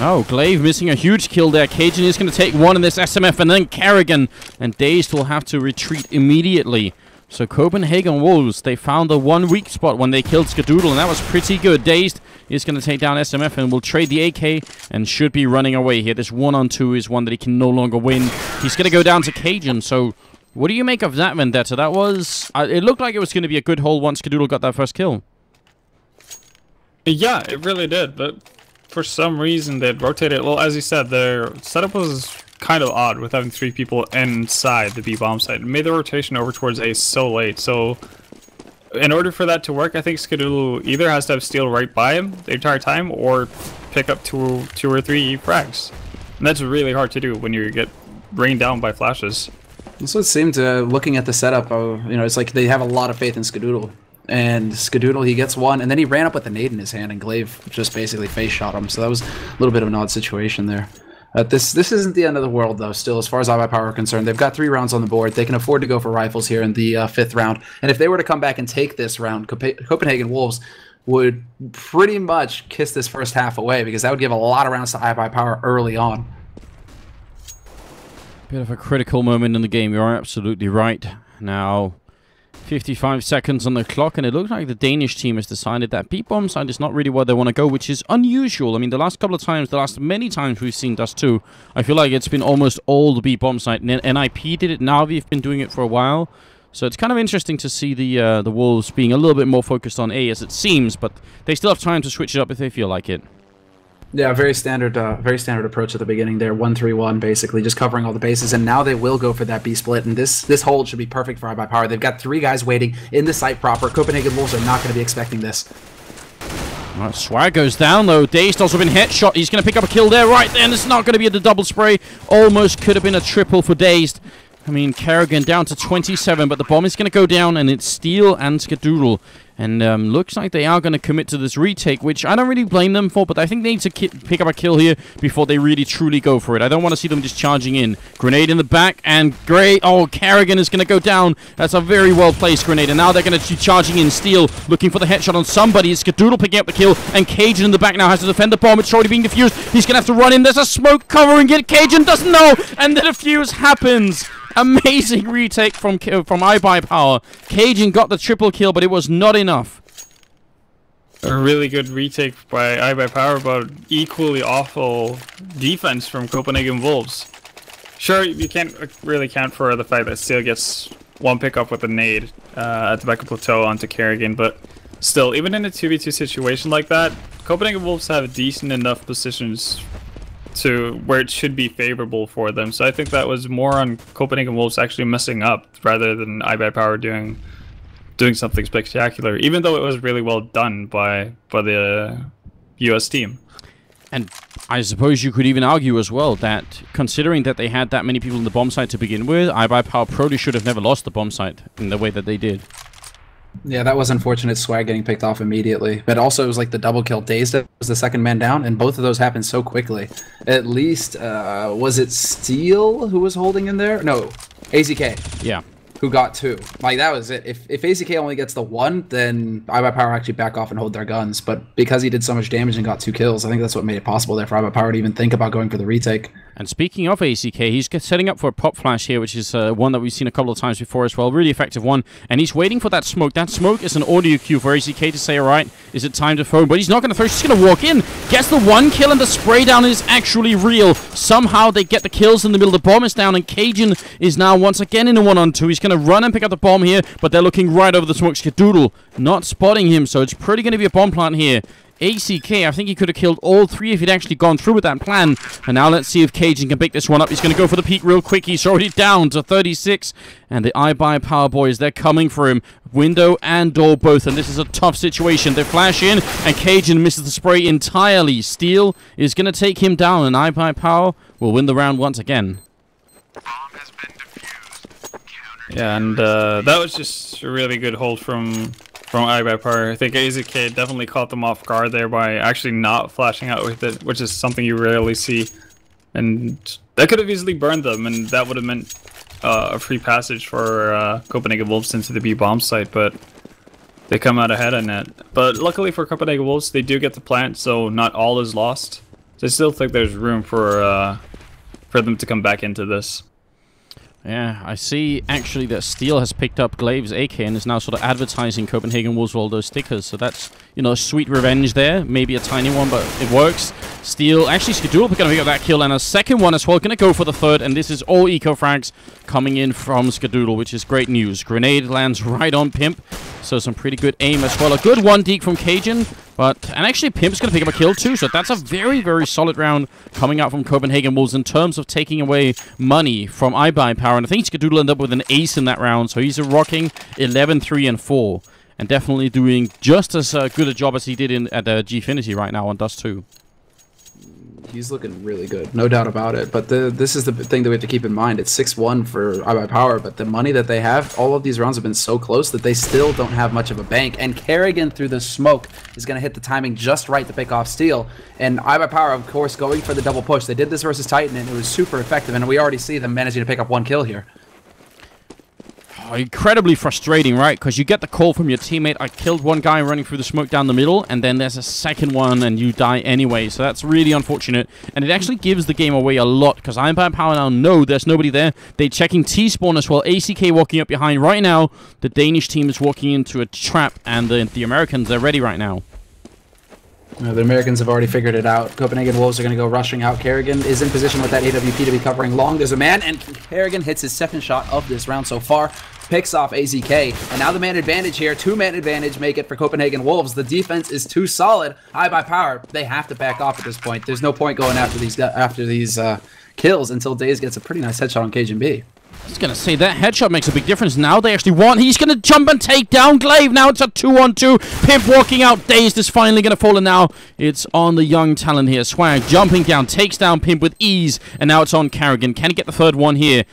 Oh, Glaive missing a huge kill there. Cajun is going to take one in this SMF, and then Kerrigan, and Dazed will have to retreat immediately. So Copenhagen Wolves, they found the one weak spot when they killed Skadoodle, and that was pretty good. Dazed is going to take down SMF and will trade the AK and should be running away here. This 1-on-2 is one that he can no longer win. He's going to go down to Cajun, so What do you make of that vendetta? That was... it looked like it was going to be a good hold once Skadoodle got that first kill. Yeah, it really did, but for some reason they'd rotated. Well, as you said, their setup was kind of odd with having 3 people inside the B bomb site. It made the rotation over towards A so late, so in order for that to work, I think Skadoodle either has to have steel right by him the entire time or pick up two or three frags. And that's really hard to do when you get rained down by flashes. That's what it seemed to, looking at the setup, it's like they have a lot of faith in Skadoodle. And Skadoodle, he gets one, and then he ran up with the nade in his hand, and Glaive just basically face shot him. So that was a little bit of an odd situation there. This isn't the end of the world, though, still, as far as iBuyPower are concerned. They've got 3 rounds on the board. They can afford to go for rifles here in the 5th round. And if they were to come back and take this round, Copenhagen Wolves would pretty much kiss this first half away, because that would give a lot of rounds to iBuyPower early on. Bit of a critical moment in the game. You're absolutely right. Now, 55 seconds on the clock, and it looks like the Danish team has decided that B-bomb side is not really where they want to go, which is unusual. I mean, the last couple of times, the last many times we've seen Dust 2, I feel like it's been almost all the B-bomb side. NIP did it, Navi have been doing it for a while. So it's kind of interesting to see the Wolves being a little bit more focused on A, as it seems, but they still have time to switch it up if they feel like it. Yeah, very standard approach at the beginning there. 1-3-1, basically, just covering all the bases, and now they will go for that B split, and this hold should be perfect for iBuyPower. They've got 3 guys waiting in the site proper. Copenhagen Wolves are not going to be expecting this. Right, Swag goes down, though. Dazed also been headshot. He's going to pick up a kill there right there, and it's not going to be the double spray. Almost could have been a triple for Dazed. I mean, Kerrigan down to 27, but the bomb is going to go down, and it's Steel and Skadoodle. And looks like they are going to commit to this retake, which I don't really blame them for, but I think they need to pick up a kill here before they really truly go for it. I don't want to see them just charging in. Grenade in the back, and great. Oh, Kerrigan is going to go down. That's a very well-placed grenade, and now they're going to be charging in. Steel looking for the headshot on somebody. It's Skadoodle picking up the kill, and Cajun in the back now has to defend the bomb. It's already being defused. He's going to have to run in. There's a smoke covering it. Cajun doesn't know, and the defuse happens. Amazing retake from iBuyPower. Cajun got the triple kill, but it was not enough. A really good retake by iBuyPower, but equally awful defense from Copenhagen Wolves. Sure, you can't really count for the fact that Steel gets 1 pickup with a nade at the back of plateau onto Kerrigan, but still, even in a 2v2 situation like that, Copenhagen Wolves have decent enough positions to where it should be favorable for them. So I think that was more on Copenhagen Wolves actually messing up rather than iBuyPower doing something spectacular, even though it was really well done by the US team. And I suppose you could even argue as well that, considering that they had that many people in the bomb site to begin with, iBuyPower probably should have never lost the bomb site in the way that they did. Yeah, that was unfortunate. Swag getting picked off immediately. But also, it was like the double kill. Dazed was the second man down, and both of those happened so quickly. At least, was it Steel who was holding in there? No, AZK. Yeah. Who got 2. Like, that was it. If AZK only gets the 1, then iBuyPower actually back off and hold their guns. But because he did so much damage and got 2 kills, I think that's what made it possible there for iBuyPower to even think about going for the retake. And speaking of ACK, he's setting up for a pop flash here, which is one that we've seen a couple of times before as well. Really effective one. And he's waiting for that smoke. That smoke is an audio cue for ACK to say, all right, is it time to throw? But he's not going to throw. He's just going to walk in. Gets the 1 kill, and the spray down is actually real. Somehow they get the kills in the middle. The bomb is down, and Cajun is now once again in a 1-on-2. He's going to run and pick up the bomb here, but they're looking right over the smoke. Skadoodle not spotting him, so it's pretty going to be a bomb plant here. ACK, I think he could have killed all 3 if he'd actually gone through with that plan. And now let's see if Cajun can pick this one up. He's going to go for the peak real quick. He's already down to 36. And the iBuyPower boys, they're coming for him. Window and door both. And this is a tough situation. They flash in, and Cajun misses the spray entirely. Steel is going to take him down, and iBuyPower will win the round once again. Yeah, and that was just a really good hold from iBuyPower. I think AZK definitely caught them off guard there by actually not flashing out with it, which is something you rarely see. And that could have easily burned them, and that would have meant a free passage for Copenhagen Wolves into the B bomb site, but they come out ahead on that. But luckily for Copenhagen Wolves, they do get the plant, so not all is lost. So I still think there's room for them to come back into this. Yeah, I see actually that Steel has picked up Glaive's AK and is now sort of advertising Copenhagen Wolves with all those stickers. So that's, you know, sweet revenge there. Maybe a tiny one, but it works. Steel, actually Skadoodle going to pick up that kill and a second one as well. Going to go for the third, and this is all eco frags coming in from Skadoodle, which is great news. Grenade lands right on Pimp, so some pretty good aim as well. A good one deke from Cajun, and actually Pimp's going to pick up a kill too, so that's a very, very solid round coming out from Copenhagen Wolves in terms of taking away money from iBuy Power. And I think Skadoodle ended up with an ace in that round, so he's rocking 11, 3, and 4. And definitely doing just as good a job as he did at Gfinity right now on Dust 2. He's looking really good, no doubt about it. But this is the thing that we have to keep in mind. It's 6-1 for iBuy Power, but the money that they have, all of these rounds have been so close that they still don't have much of a bank. And Kerrigan through the smoke is going to hit the timing just right to pick off Steel. And iBuy Power, of course, going for the double push. They did this versus Titan, and it was super effective. And we already see them managing to pick up one kill here. Incredibly frustrating, right? Because you get the call from your teammate, I killed one guy running through the smoke down the middle, and then there's a second one and you die anyway. So that's really unfortunate. And it actually gives the game away a lot, because iBuy Power now know there's nobody there. They're checking T-spawn as well. ACK walking up behind. Right now, the Danish team is walking into a trap, and the Americans, they're ready right now. The Americans have already figured it out. Copenhagen Wolves are going to go rushing out. Kerrigan is in position with that AWP to be covering long. There's a man, and Kerrigan hits his second shot of this round so far. Picks off AZK, and now the man advantage here. 2-man advantage make it for Copenhagen Wolves. The defense is too solid. iBuy Power, they have to back off at this point. There's no point going after these kills until Daze gets a pretty nice headshot on Cajun B. I was going to say, that headshot makes a big difference. Now they actually want. He's going to jump and take down Glaive. Now it's a 2-on-2. Pimp walking out. Dazed is finally going to fall, and now it's on the young talent here. Swag jumping down, takes down Pimp with ease, and now it's on Kerrigan. Can he get the third one here?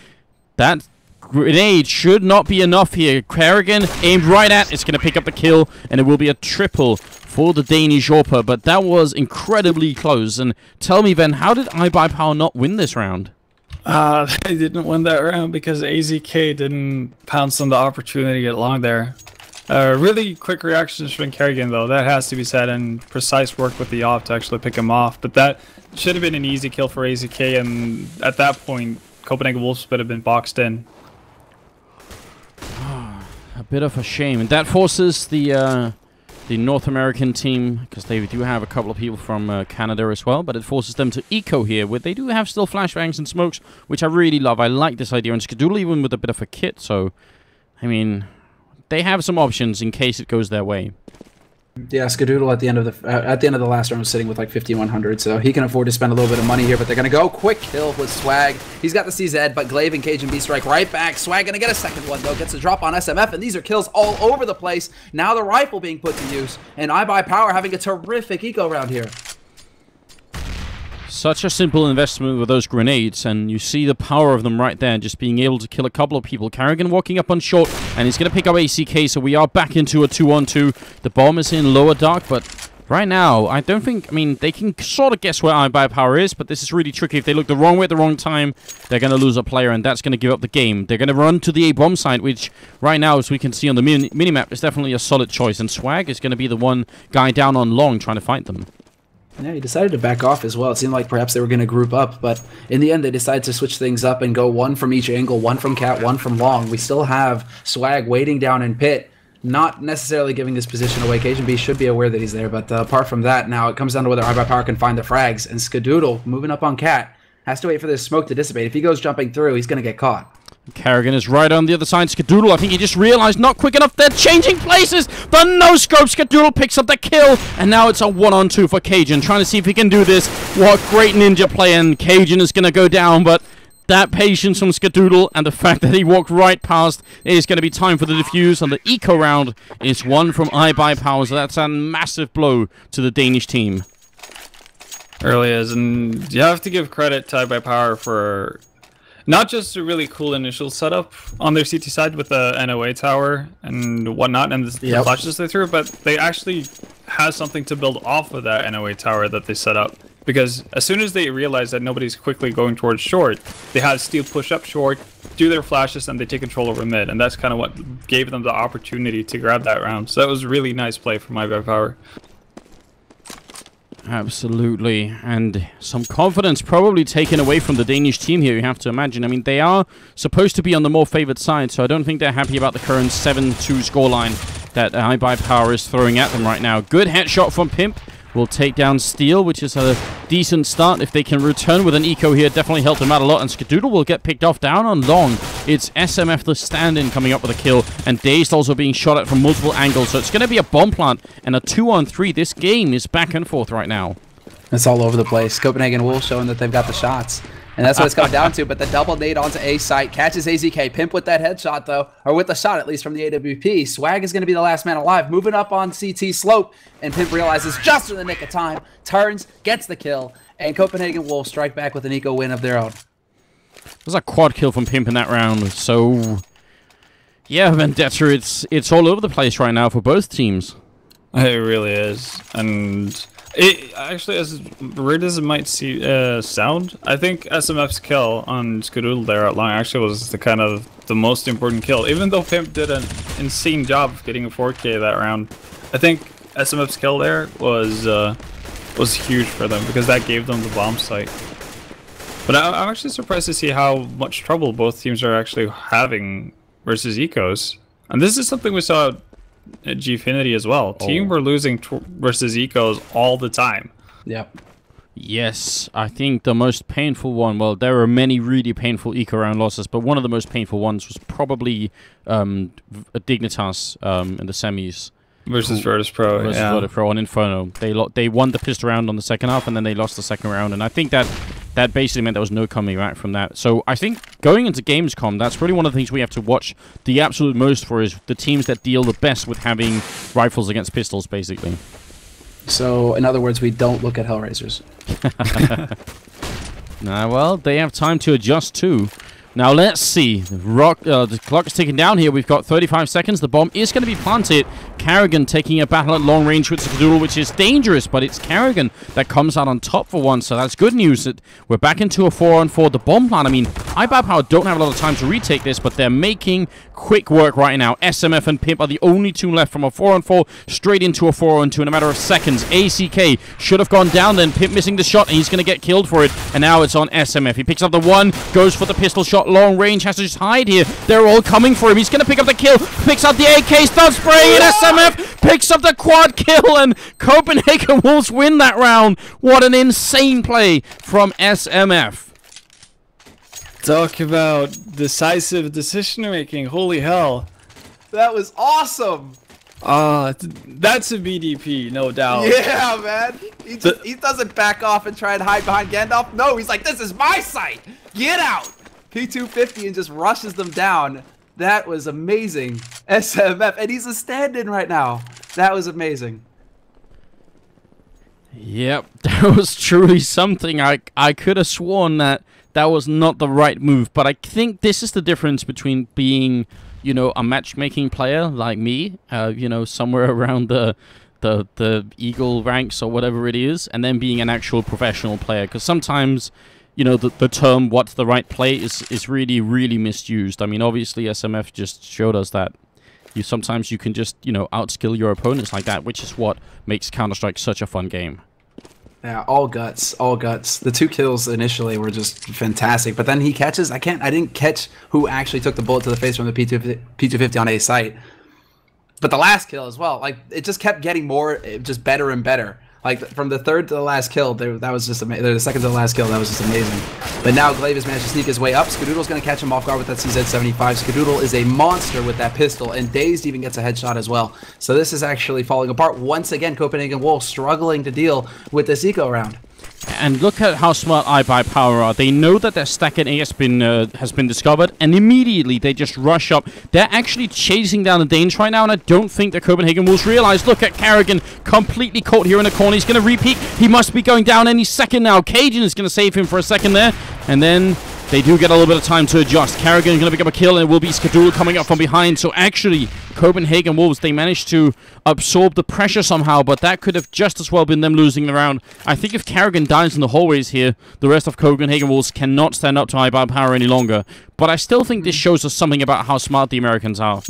That grenade should not be enough here. Kerrigan aimed right at. It's going to pick up the kill, and it will be a triple for the Danish Orper. But that was incredibly close. And tell me, Ben, how did iBuy Power not win this round? They didn't win that round because AZK didn't pounce on the opportunity to get long there. Really quick reactions from Kerrigan, though. That has to be said, and precise work with the op to actually pick him off. But that should have been an easy kill for AZK, and at that point, Copenhagen Wolves would have been boxed in. A bit of a shame. And that forces the North American team, because they do have a couple of people from Canada as well, but it forces them to eco here, where they do have still flashbangs and smokes, which I really love. I like this idea, and Skadoodle even with a bit of a kit, so, I mean, they have some options in case it goes their way. Yeah, Skadoodle at the end of the last round was sitting with like 5,100, so he can afford to spend a little bit of money here. But they're gonna go quick kill with Swag. He's got the CZ, but Glaive and Cajun B strike right back. Swag gonna get a second one though, gets a drop on SMF, and these are kills all over the place. Now the rifle being put to use, and iBuy Power having a terrific eco round here. Such a simple investment with those grenades, and you see the power of them right there, just being able to kill a couple of people. Kerrigan walking up on short, and he's going to pick up ACK, so we are back into a 2-on-2. The bomb is in lower dark, but right now, I don't think, I mean, they can sort of guess where iBuy Power is, but this is really tricky. If they look the wrong way at the wrong time, they're going to lose a player, and that's going to give up the game. They're going to run to the A-bomb site, which right now, as we can see on the minimap, is definitely a solid choice, and Swag is going to be the one guy down on long trying to fight them. Yeah, he decided to back off as well. It seemed like perhaps they were going to group up, but in the end they decided to switch things up and go one from each angle, one from cat, one from long. We still have Swag waiting down in pit, not necessarily giving his position away. Cajun B should be aware that he's there, but apart from that, now it comes down to whether iBuy Power can find the frags, and Skadoodle, moving up on cat, has to wait for this smoke to dissipate. If he goes jumping through, he's going to get caught. Kerrigan is right on the other side. Skadoodle, I think he just realized, not quick enough. They're changing places. The no-scope. Skadoodle picks up the kill. And now it's a 1-on-2 for Cajun. Trying to see if he can do this. What great ninja play. And Cajun is going to go down. But that patience from Skadoodle and the fact that he walked right past, it is going to be time for the defuse. And the eco round is one from iBuy Power. So that's a massive blow to the Danish team. It really is. And you have to give credit to iBuy Power for not just a really cool initial setup on their CT side with the NOA tower and whatnot and the flashes they threw, but they actually have something to build off of that NOA tower that they set up. Because as soon as they realize that nobody's quickly going towards short, they have Steel push up short, do their flashes, and they take control over mid. And that's kind of what gave them the opportunity to grab that round. So that was really nice play from iBP Power. Absolutely, and some confidence probably taken away from the Danish team here, you have to imagine. I mean, they are supposed to be on the more favored side, so I don't think they're happy about the current 7-2 scoreline that iBP Power is throwing at them right now. Good headshot from Pimp. Will take down Steel, which is a decent start. If they can return with an eco here, definitely help them out a lot. And Skadoodle will get picked off down on long. It's SMF the stand-in coming up with a kill. And Dazed also being shot at from multiple angles. So it's going to be a bomb plant and a 2-on-3. This game is back and forth right now. It's all over the place. Copenhagen Wolves showing that they've got the shots. And that's what it's come down to. But the double nade onto A site catches AZK. Pimp with that headshot, though. Or with the shot, at least, from the AWP. Swag is going to be the last man alive. Moving up on CT slope. And Pimp realizes just in the nick of time. Turns, gets the kill. And Copenhagen Wolves strike back with an eco win of their own. There's a quad kill from Pimp in that round. So, yeah, Vendetta, it's all over the place right now for both teams. It really is. And it actually, as weird as it might sound, I think SMF's kill on Skadoodle there at long actually was the most important kill. Even though Pimp did an insane job of getting a 4K that round, I think SMF's kill there was huge for them because that gave them the bomb site. But I'm actually surprised to see how much trouble both teams are actually having versus ecos. And this is something we saw at Gfinity as well. Team were losing versus ecos all the time. Yep. Yes, I think the most painful one, well, there are many really painful eco round losses, but one of the most painful ones was probably Dignitas in the semis. Versus Virtus Pro, versus Virtus Pro on Inferno. They won the pistol round on the second half, and then they lost the second round, and I think that basically meant there was no coming back from that. So I think going into Gamescom, that's really one of the things we have to watch the absolute most for is the teams that deal the best with having rifles against pistols, basically. So, in other words, we don't look at Hellraisers. Nah, well, they have time to adjust too. Now, let's see. The clock is ticking down here. We've got 35 seconds. The bomb is going to be planted. Carrigan taking a battle at long range with Skadoodle, which is dangerous, but it's Carrigan that comes out on top for once, so that's good news. That we're back into a 4-on-4. The bomb plant, I mean, iBP Power don't have a lot of time to retake this, but they're making quick work right now. SMF and Pimp are the only two left from a 4-on-4 straight into a 4-on-2 in a matter of seconds. ACK should have gone down then. Pimp missing the shot, and he's going to get killed for it, and now it's on SMF. He picks up the one, goes for the pistol shot. Long range, has to just hide here. They're all coming for him. He's going to pick up the kill. Picks up the AK, starts spraying, and SMF picks up the quad kill, and Copenhagen Wolves win that round. What an insane play from SMF. Talk about decisive decision-making. Holy hell. That was awesome. That's a BDP, no doubt. Yeah, man. He doesn't back off and try and hide behind Gandalf. No, he's like, this is my site. Get out. P250 and just rushes them down. That was amazing. SMF, and he's a stand-in right now. That was amazing. Yep, that was truly something. I could have sworn that was not the right move, but I think this is the difference between being, you know, a matchmaking player like me, you know, somewhere around the Eagle ranks or whatever it is, and then being an actual professional player. Because sometimes, you know, the term "what's the right play" is really, really misused. I mean, obviously, SMF just showed us that sometimes you can just, you know, outskill your opponents like that, which is what makes Counter-Strike such a fun game. Yeah, all guts, all guts. The 2 kills initially were just fantastic, but then he catches. I didn't catch who actually took the bullet to the face from the P250 on A site. But the last kill as well, like, it just kept getting more, just better and better. Like, from the third to the last kill, that was just amazing. The second to the last kill, that was just amazing. But now Glaive has managed to sneak his way up. Skadoodle's going to catch him off guard with that CZ-75. Skadoodle is a monster with that pistol, and Dazed even gets a headshot as well. So this is actually falling apart. Once again, Copenhagen Wolves struggling to deal with this eco round. And look at how smart iBP Power are. They know that their stack at A has been discovered, and immediately they just rush up. They're actually chasing down the Danes right now, and I don't think the Copenhagen Wolves realize. Look at Carrigan, completely caught here in the corner. He's going to repeat. He must be going down any second now. Cajun is going to save him for a second there, and then they do get a little bit of time to adjust. Carrigan is going to pick up a kill, and it will be Skadoodle coming up from behind. So actually, Copenhagen Wolves, they managed to absorb the pressure somehow, but that could have just as well been them losing the round. I think if Carrigan dies in the hallways here, the rest of Copenhagen Wolves cannot stand up to iBP Power any longer. But I still think this shows us something about how smart the Americans are.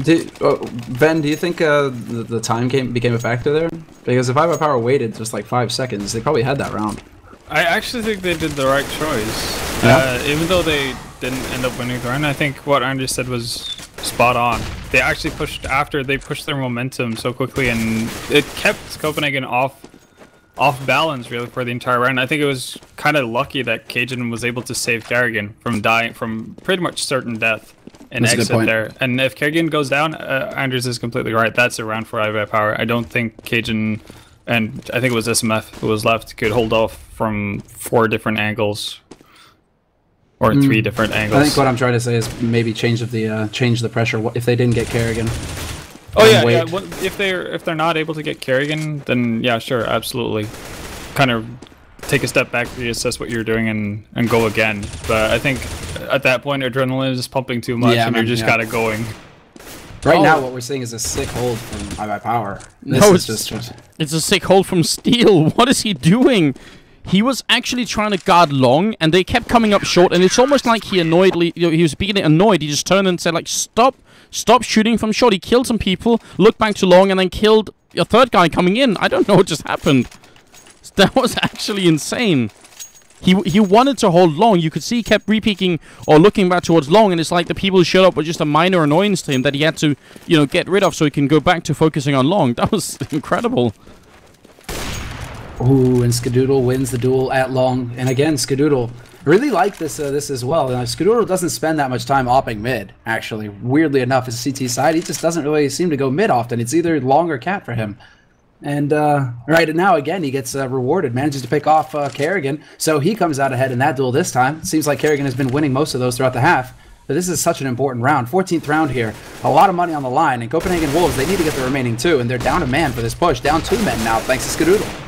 Ben, do you think the time became a factor there? Because if iBuyPower waited just like 5 seconds, they probably had that round. I actually think they did the right choice. Yeah. Even though they didn't end up winning the round, I think what Andrew said was spot on. They actually pushed their momentum so quickly, and it kept Copenhagen off balance really for the entire round. I think it was kind of lucky that Cajun was able to save Kerrigan from dying from pretty much certain death and exit there. And if Kerrigan goes down, Andrews is completely right. That's a round for iBuyPower. I don't think Cajun, and I think it was SMF who was left, could hold off from 4 different angles. Or 3 different angles. I think what I'm trying to say is maybe change the pressure if they didn't get Kerrigan. Oh yeah. Well, if they're not able to get Kerrigan, then yeah, sure, absolutely. Kind of take a step back, reassess what you're doing, and go again. But I think at that point, adrenaline is pumping too much, and you're just kind of going. Right now, what we're seeing is a sick hold from iBuyPower. It's a sick hold from Steel. What is he doing? He was actually trying to guard long, and they kept coming up short, and it's almost like he he was beginning annoyed. He just turned and said, like, stop shooting from short. He killed some people, looked back to long, and then killed a third guy coming in. I don't know what just happened. That was actually insane. He wanted to hold long. You could see he kept repeaking or looking back towards long, and it's like the people who showed up were just a minor annoyance to him that he had to, get rid of so he can go back to focusing on long. That was incredible. Ooh, and Skadoodle wins the duel at long. And again, Skadoodle really like this as well. Skadoodle doesn't spend that much time opping mid, actually. Weirdly enough, his CT side, he just doesn't really seem to go mid often. It's either long or cat for him. And right now, again, he gets rewarded, manages to pick off Kerrigan. So he comes out ahead in that duel this time. Seems like Kerrigan has been winning most of those throughout the half. But this is such an important round. 14th round here. A lot of money on the line. And Copenhagen Wolves, they need to get the remaining 2. And they're down a man for this push. Down 2 men now, thanks to Skadoodle.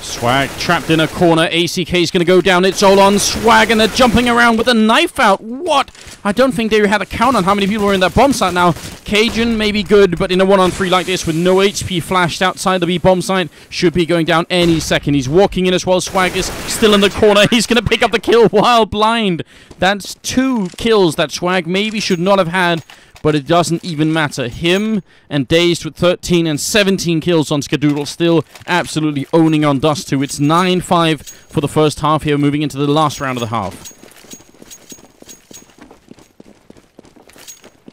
Swag trapped in a corner. ACK is going to go down. It's all on Swag, and they're jumping around with a knife out. What? I don't think they had a count on how many people were in that bomb site now. Cajun may be good, but in a 1-on-3 like this with no HP flashed outside the B bomb site, should be going down any second. He's walking in as well. Swag is still in the corner. He's going to pick up the kill while blind. That's 2 kills that Swag maybe should not have had, but it doesn't even matter. Him and Dazed with 13 and 17 kills on Skadoodle, still absolutely owning on Dust 2. It's 9-5 for the first half here, moving into the last round of the half.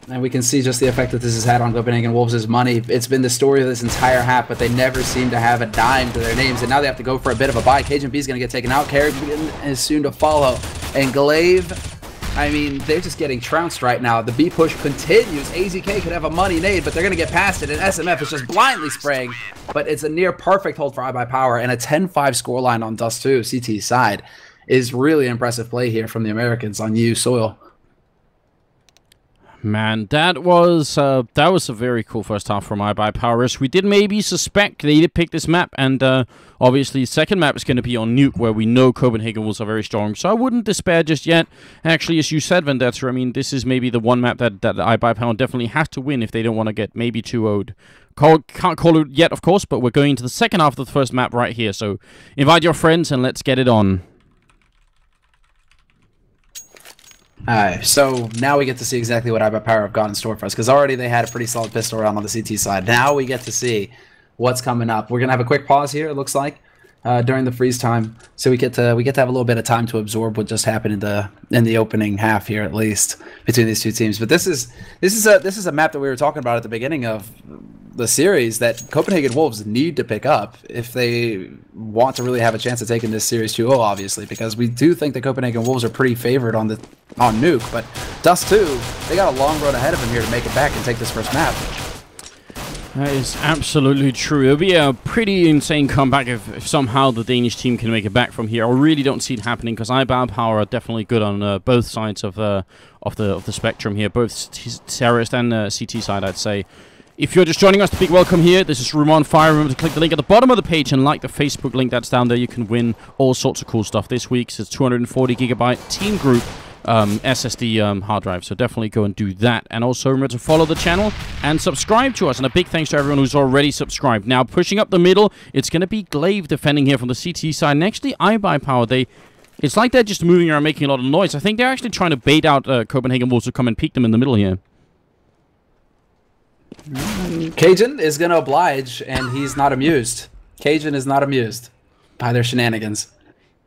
And we can see just the effect that this has had on Copenhagen Wolves' money. It's been the story of this entire half, but they never seem to have a dime to their names, and now they have to go for a bit of a buy. Cajun B is going to get taken out. Kerrigan is soon to follow. And Glaive, I mean, they're just getting trounced right now. The B push continues. AZK could have a money nade, but they're going to get past it, and SMF is just blindly spraying. But it's a near perfect hold for iBuyPower, and a 10-5 scoreline on Dust 2, CT's side, is really impressive play here from the Americans on EU soil. Man, that was a very cool first half from iBuyPower. We did maybe suspect they did pick this map, and obviously the second map is going to be on Nuke, where we know Copenhagen Wolves are very strong, so I wouldn't despair just yet. Actually, as you said, Vendetta, I mean, this is maybe the one map that iBuyPower definitely has to win if they don't want to get maybe 2-0'd. Can't call it yet, of course, but we're going into the second half of the first map right here, so invite your friends and let's get it on. Alright, so now we get to see exactly what iBuyPower have got in store for us, because already they had a pretty solid pistol round on the CT side. Now we get to see what's coming up. We're gonna have a quick pause here, it looks like, during the freeze time, so we get to have a little bit of time to absorb what just happened in the opening half here, at least between these two teams. But this is a map that we were talking about at the beginning of the series that Copenhagen Wolves need to pick up if they want to really have a chance of taking this series 2-0, obviously, because we do think the Copenhagen Wolves are pretty favored on Nuke, but Dust 2, they got a long road ahead of them here to make it back and take this first map. That is absolutely true. It'll be a pretty insane comeback if somehow the Danish team can make it back from here. I really don't see it happening, because iBuyPower are definitely good on both sides of the spectrum here, both terrorist and CT side, I'd say. If you're just joining us, a big welcome here. This is Room on Fire. Remember to click the link at the bottom of the page and like the Facebook link that's down there. You can win all sorts of cool stuff this week. So it's 240 gigabyte Team Group SSD hard drive. So definitely go and do that. And also remember to follow the channel and subscribe to us. And a big thanks to everyone who's already subscribed. Now, pushing up the middle, it's going to be Glaive defending here from the CT side. And actually, iBuyPower, it's like they're just moving around making a lot of noise. I think they're actually trying to bait out Copenhagen Wolves to come and peek them in the middle here. Cajun is going to oblige, and he's not amused. Cajun is not amused by their shenanigans.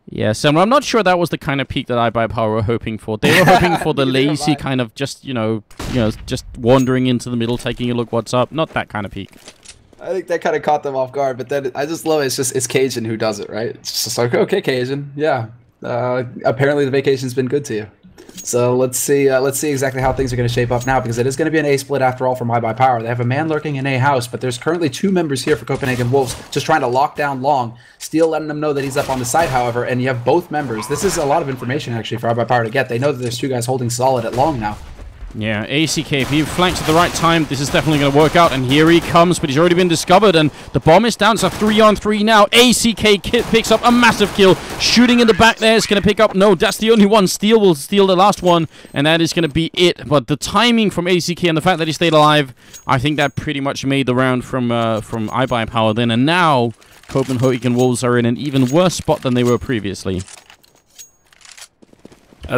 Yeah, so I'm not sure that was the kind of peak that iBuyPower were hoping for. They were hoping for the lazy kind of just, just wandering into the middle, taking a look what's up. Not that kind of peak. I think that kind of caught them off guard, but then I just love it. It's Cajun who does it, right? It's just like, okay, Cajun, yeah. Apparently the vacation's been good to you. So let's see exactly how things are going to shape up now, because it is going to be an A split after all from iBuyPower. They have a man lurking in A house, but there's currently 2 members here for Copenhagen Wolves just trying to lock down Long. Steel letting them know that he's up on the side, however, and you have both members. This is a lot of information actually for iBuyPower to get. They know that there's 2 guys holding solid at Long now. Yeah, ACK, if he flanks at the right time, this is definitely going to work out. And here he comes, but he's already been discovered. And the bomb is down. It's a 3-on-3 now. ACK picks up a massive kill. Shooting in the back there is going to pick up. No, that's the only one. Steel will steal the last one. And that is going to be it. But the timing from ACK and the fact that he stayed alive, I think that pretty much made the round from iBuyPower then. And now, Copenhagen Wolves are in an even worse spot than they were previously.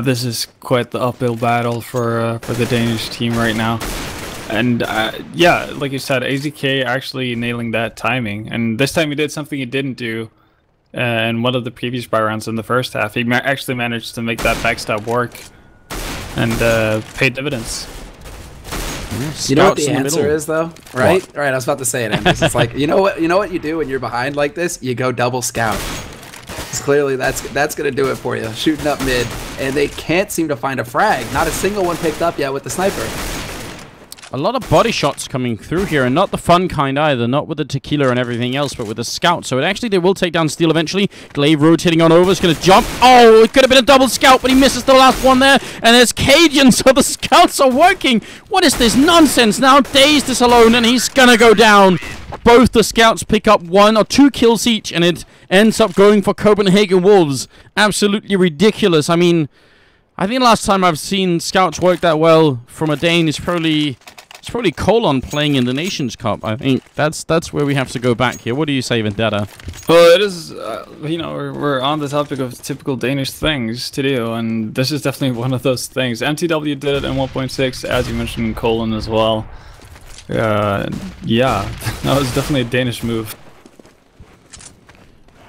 This is quite the uphill battle for the Danish team right now. And yeah, like you said, AZK actually nailing that timing. And this time he did something he didn't do in one of the previous buy rounds in the first half. He actually managed to make that backstab work and pay dividends. You know what the answer is, though, right? What? Right, I was about to say it, Anders. It's like, you know what you do when you're behind like this? You go double scout. Clearly, that's going to do it for you. Shooting up mid, and they can't seem to find a frag. Not a single one picked up yet with the sniper. A lot of body shots coming through here, and not the fun kind either. Not with the tequila and everything else, but with the scout. So they will take down Steel eventually. Glaive rotating on over. Is going to jump. Oh, it could have been a double scout, but he misses the last one there. And there's Cajun, so the scouts are working. What is this nonsense now? Dazed is alone, and he's going to go down. Both the scouts pick up 1 or 2 kills each, and it ends up going for Copenhagen Wolves. Absolutely ridiculous. I mean, I think the last time I've seen scouts work that well from a Dane is probably Colon playing in the Nations Cup. I think that's where we have to go back here. What do you say, Vendetta? Well, it is, we're on the topic of typical Danish things to do, and this is definitely one of those things. MTW did it in 1.6, as you mentioned, Colon as well. Yeah, that was definitely a Danish move.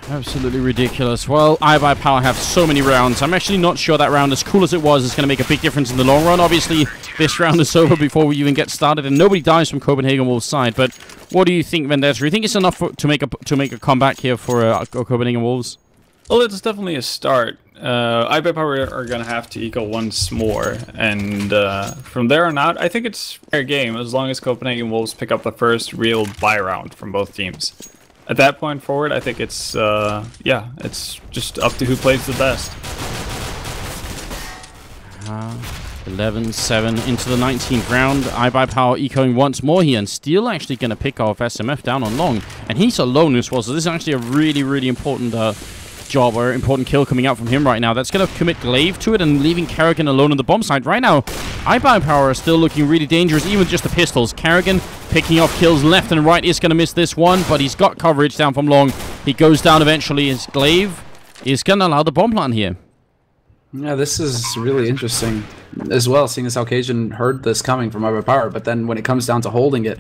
Absolutely ridiculous. Well, iBuyPower have so many rounds. I'm actually not sure that round, as cool as it was, is going to make a big difference in the long run. Obviously, this round is over before we even get started, and nobody dies from Copenhagen Wolves' side. But what do you think, Vendetta? Do you think it's enough to make a comeback here for Copenhagen Wolves? Well, it's definitely a start. iBuyPower are going to have to eco once more, and from there on out, I think it's fair game as long as Copenhagen Wolves pick up the first real buy round from both teams. At that point forward, I think it's, it's just up to who plays the best. 11-7 into the 19th round. iBuyPower ecoing once more here, and Steel actually going to pick off SMF down on Long. And he's alone as well, so this is actually a really, really important job or important kill coming out from him right now. That's going to commit Glaive to it and leaving Carrigan alone on the bomb side. Right now, iBuyPower are still looking really dangerous, even with just the pistols. Carrigan picking off kills left and right. Is going to miss this one, but he's got coverage down from Long. He goes down eventually. His Glaive is going to allow the bomb plant here. Yeah, this is really interesting as well, seeing as how Cajun heard this coming from iBuyPower, but then when it comes down to holding it,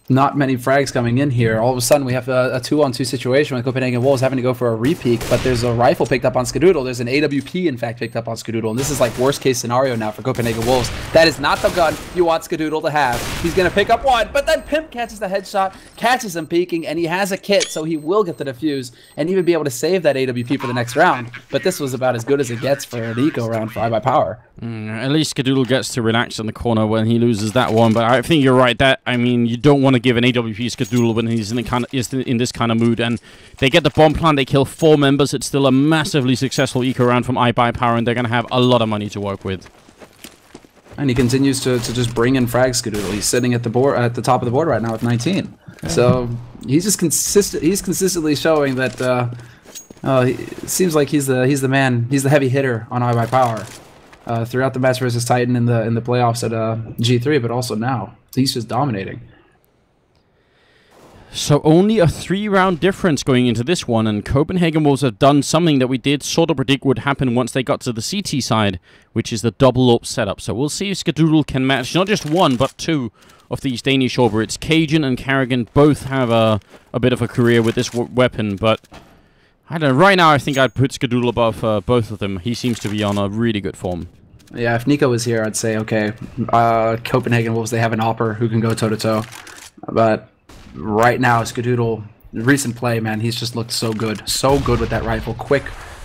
not many frags coming in here. All of a sudden, we have a 2-on-2 situation with Copenhagen Wolves having to go for a repeak, but there's a rifle picked up on Skadoodle. There's an AWP, in fact, picked up on Skadoodle, and this is like worst-case scenario now for Copenhagen Wolves. That is not the gun you want Skadoodle to have. He's going to pick up 1, but then Pimp catches the headshot, catches him peeking, and he has a kit, so he will get the defuse and even be able to save that AWP for the next round. But this was about as good as it gets for an eco round for iBuyPower. At least Skadoodle gets to relax in the corner when he loses that one, but I think you're right. You don't want to give an AWP Skadoodle when he's in this kind of mood, and they get the bomb plant. They kill 4 members. It's still a massively successful eco round from iBuyPower, and they're going to have a lot of money to work with. And he continues to just bring in frags, Skadoodle. He's sitting at the top of the board right now with 19. So he's just consistent. He's consistently showing that it seems like he's the man. He's the heavy hitter on iBuyPower. Throughout the match versus Titan in the playoffs at G3, but also now he's just dominating. So only a 3-round difference going into this one, and Copenhagen Wolves have done something that we did sort of predict would happen once they got to the CT side, which is the double AWP setup. So we'll see if Skadoodle can match not just one, but two of these Danish Orbits. Cajun and Carrigan both have a bit of a career with this weapon, but I don't know. Right now, I think I'd put Skadoodle above both of them. He seems to be on a really good form. Yeah, if Nico was here, I'd say, okay, Copenhagen Wolves, they have an AWPer who can go toe-to-toe. But right now, Skadoodle, recent play, man, he's just looked so good. So good with that rifle. Quick,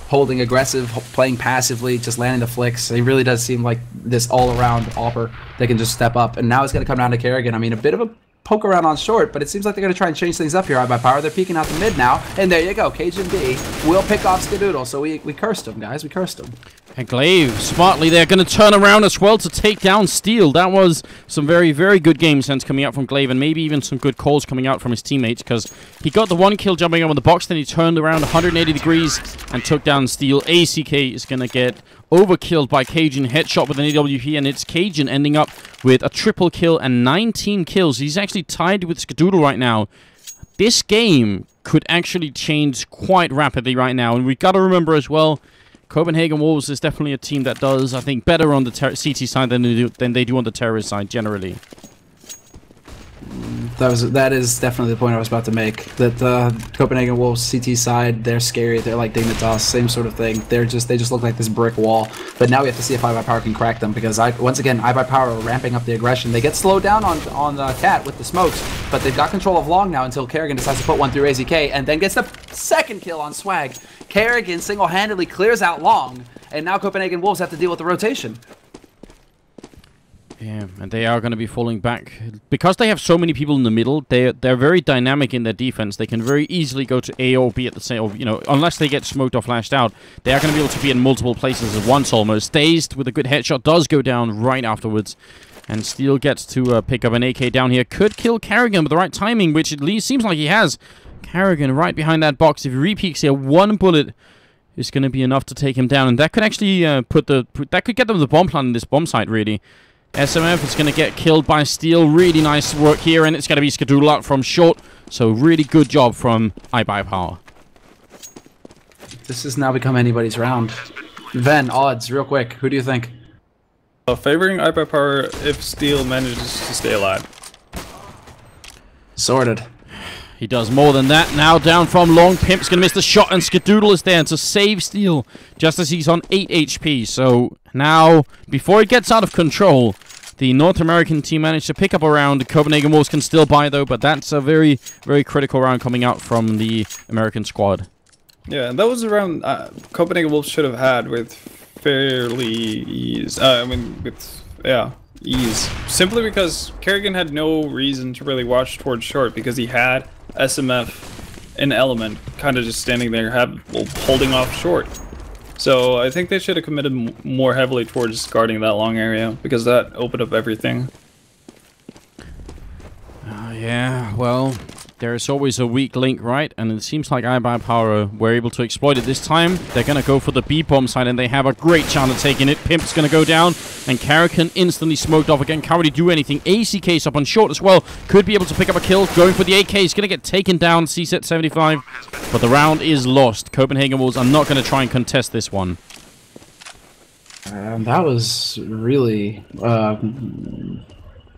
holding aggressive, playing passively, just landing the flicks. He really does seem like this all-around AWPer that can just step up. And now it's going to come down to Kerrigan. I mean, a bit of a poke around on short, but it seems like they're going to try and change things up here. iBPower, they're peeking out the mid now. And there you go, Cajun B will pick off Skadoodle. So we cursed him, guys. We cursed him. And Glaive, smartly, they're going to turn around as well to take down Steel. That was some very, very good game sense coming out from Glaive, and maybe even some good calls coming out from his teammates, because he got the one kill jumping up on the box, then he turned around 180 degrees and took down Steel. ACK is going to get overkilled by Cajun, headshot with an AWP, and it's Cajun ending up with a triple kill and 19 kills. He's actually tied with Skadoodle right now. This game could actually change quite rapidly right now, and we've got to remember as well, Copenhagen Wolves is definitely a team that does, I think, better on the CT side than they do on the terrorist side generally. That is definitely the point I was about to make. That Copenhagen Wolves CT side, they're scary. They're like Dignitas, same sort of thing. They just look like this brick wall. But now we have to see if iBPower can crack them, because once again, iBPower are ramping up the aggression. They get slowed down on the Cat with the smokes, but they've got control of Long now until Kerrigan decides to put one through AZK and then gets the second kill on Swag. Kerrigan single-handedly clears out Long, and now Copenhagen Wolves have to deal with the rotation. Yeah, and they are going to be falling back. Because they have so many people in the middle, they're very dynamic in their defense. They can very easily go to A or B at the same, or, you know, unless they get smoked or flashed out, they are going to be able to be in multiple places at once almost. Dazed with a good headshot, does go down right afterwards. And Steel gets to pick up an AK down here. Could kill Carrigan with the right timing, which at least seems like he has. Carrigan right behind that box. If he repeats here, one bullet is going to be enough to take him down. And that could actually that could get them the bomb plant in this bomb site, really. SMF is going to get killed by Steel. Really nice work here, and it's going to be Skadoodle out from short. So really good job from iBPower. This has now become anybody's round. Ven, odds, real quick. Who do you think? Favoring iBPower if Steel manages to stay alive. Sorted. He does more than that. Now down from Long. Pimp's going to miss the shot, and Skadoodle is there to save Steel just as he's on 8 HP. So now, before it gets out of control, the North American team managed to pick up a round. Copenhagen Wolves can still buy, though, but that's a very, very critical round coming out from the American squad. Yeah, that was a round Copenhagen Wolves should have had with fairly ease. Ease. Simply because Kerrigan had no reason to really watch towards short, because he had SMF in Element kind of just standing there holding off short. So I think they should have committed more heavily towards guarding that long area, because that opened up everything. Yeah, well, there's always a weak link, right? And it seems like iBPower were able to exploit it this time. They're going to go for the B-bomb side, and they have a great chance of taking it. Pimp's going to go down, and Carrigan instantly smoked off again. Can't really do anything. ACK's up on short as well. Could be able to pick up a kill. Going for the AK. He's going to get taken down. CSET 75. But the round is lost. Copenhagen Wolves are not going to try and contest this one. That was really...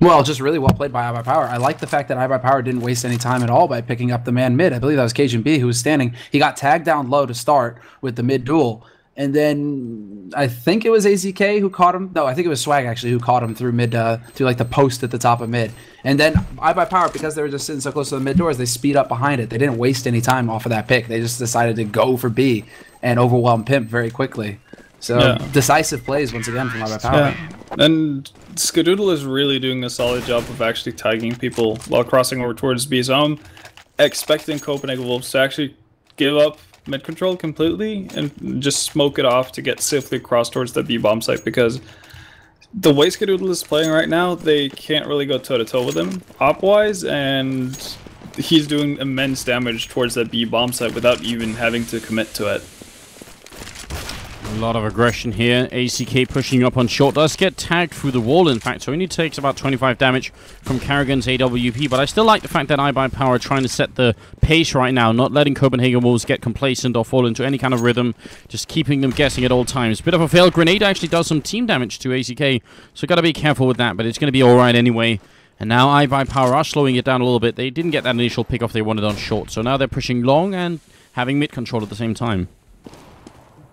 well, just really well played by iBPower. I like the fact that iBPower didn't waste any time at all by picking up the man mid. I believe that was Cajun B who was standing. He got tagged down low to start with the mid duel. And then I think it was AZK who caught him. No, I think it was Swag actually who caught him through mid, through like the post at the top of mid. And then iBPower, because they were just sitting so close to the mid doors, they speed up behind it. They didn't waste any time off of that pick. They just decided to go for B and overwhelm Pimp very quickly. So yeah. Decisive plays once again from iBPower. Yeah. And Skadoodle is really doing a solid job of actually tagging people while crossing over towards B. So I'm expecting Copenhagen Wolves to actually give up mid control completely and just smoke it off to get safely across towards the B bomb site, because the way Skadoodle is playing right now, they can't really go toe-to-toe with him op-wise, and he's doing immense damage towards that B bomb site without even having to commit to it. A lot of aggression here. ACK pushing up on short. Does get tagged through the wall, in fact, so only takes about 25 damage from Carrigan's AWP. But I still like the fact that iBuyPower are trying to set the pace right now, not letting Copenhagen Wolves get complacent or fall into any kind of rhythm, just keeping them guessing at all times. Bit of a failed grenade actually does some team damage to ACK, so got to be careful with that, but it's going to be alright anyway. And now iBuyPower are slowing it down a little bit. They didn't get that initial pick-off they wanted on short, so now they're pushing long and having mid control at the same time.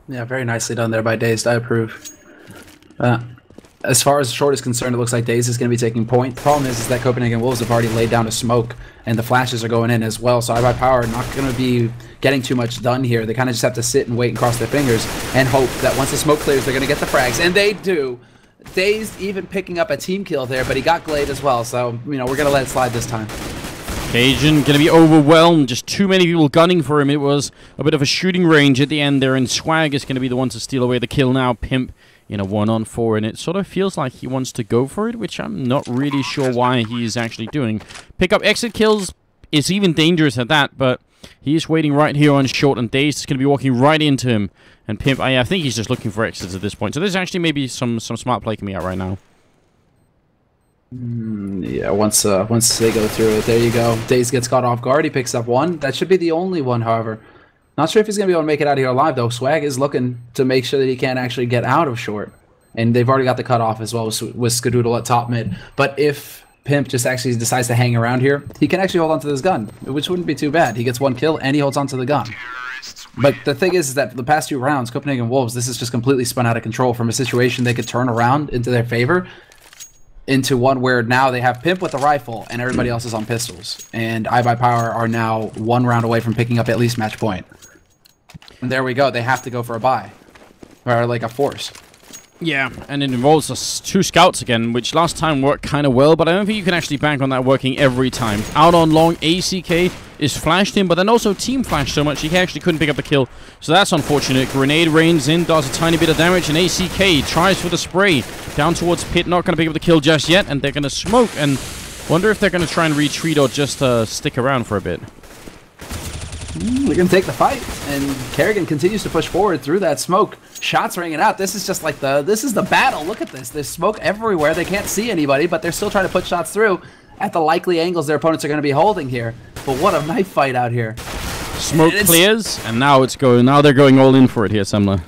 Yeah, very nicely done there by Dazed. I approve. As far as short is concerned, it looks like Dazed is going to be taking point. The problem is that Copenhagen Wolves have already laid down a smoke, and the flashes are going in as well. So iBuyPower are not going to be getting too much done here. They kind of just have to sit and wait and cross their fingers and hope that once the smoke clears, they're going to get the frags. And they do. Dazed even picking up a team kill there, but he got Glaive as well. So, you know, we're going to let it slide this time. Cajun going to be overwhelmed. Just too many people gunning for him. It was a bit of a shooting range at the end there, and Swag is going to be the one to steal away the kill now. Pimp in a 1-on-4, and it sort of feels like he wants to go for it, which I'm not really sure why he is actually doing. Pick up exit kills is even dangerous at that, but he's waiting right here on short, and Dazed is going to be walking right into him. And Pimp, I think he's just looking for exits at this point. So there's actually maybe some smart play coming out right now. Yeah, once they go through it, there you go. Dazed gets caught off guard. He picks up one. That should be the only one, however. Not sure if he's going to be able to make it out of here alive, though. Swag is looking to make sure that he can't actually get out of short. And they've already got the cutoff as well with Skadoodle at top mid. But if Pimp just actually decides to hang around here, he can actually hold on to this gun, which wouldn't be too bad. He gets one kill, and he holds on to the gun. But the thing is that the past 2 rounds, Copenhagen Wolves, this is just completely spun out of control from a situation they could turn around into their favor into one where now they have Pimp with a rifle and everybody else is on pistols. And iBuyPower are now 1 round away from picking up at least match point. And there we go. They have to go for a buy. Or like a force. Yeah, and it involves us 2 scouts again, which last time worked kind of well, but I don't think you can actually bank on that working every time. Out on long, ACK is flashed in, but then also team flashed so much he actually couldn't pick up the kill. So that's unfortunate. Grenade rains in, does a tiny bit of damage, and ACK tries for the spray. Down towards Pit, not going to pick up the kill just yet, and they're going to smoke, and wonder if they're going to try and retreat or just stick around for a bit. They're going to take the fight, and Kerrigan continues to push forward through that smoke. Shots ringing out. This is just like this is the battle. Look at this. There's smoke everywhere. They can't see anybody, but they're still trying to put shots through at the likely angles their opponents are going to be holding here. But what a knife fight out here. Smoke clears, and now it's going. Now they're going all in for it here, Semler.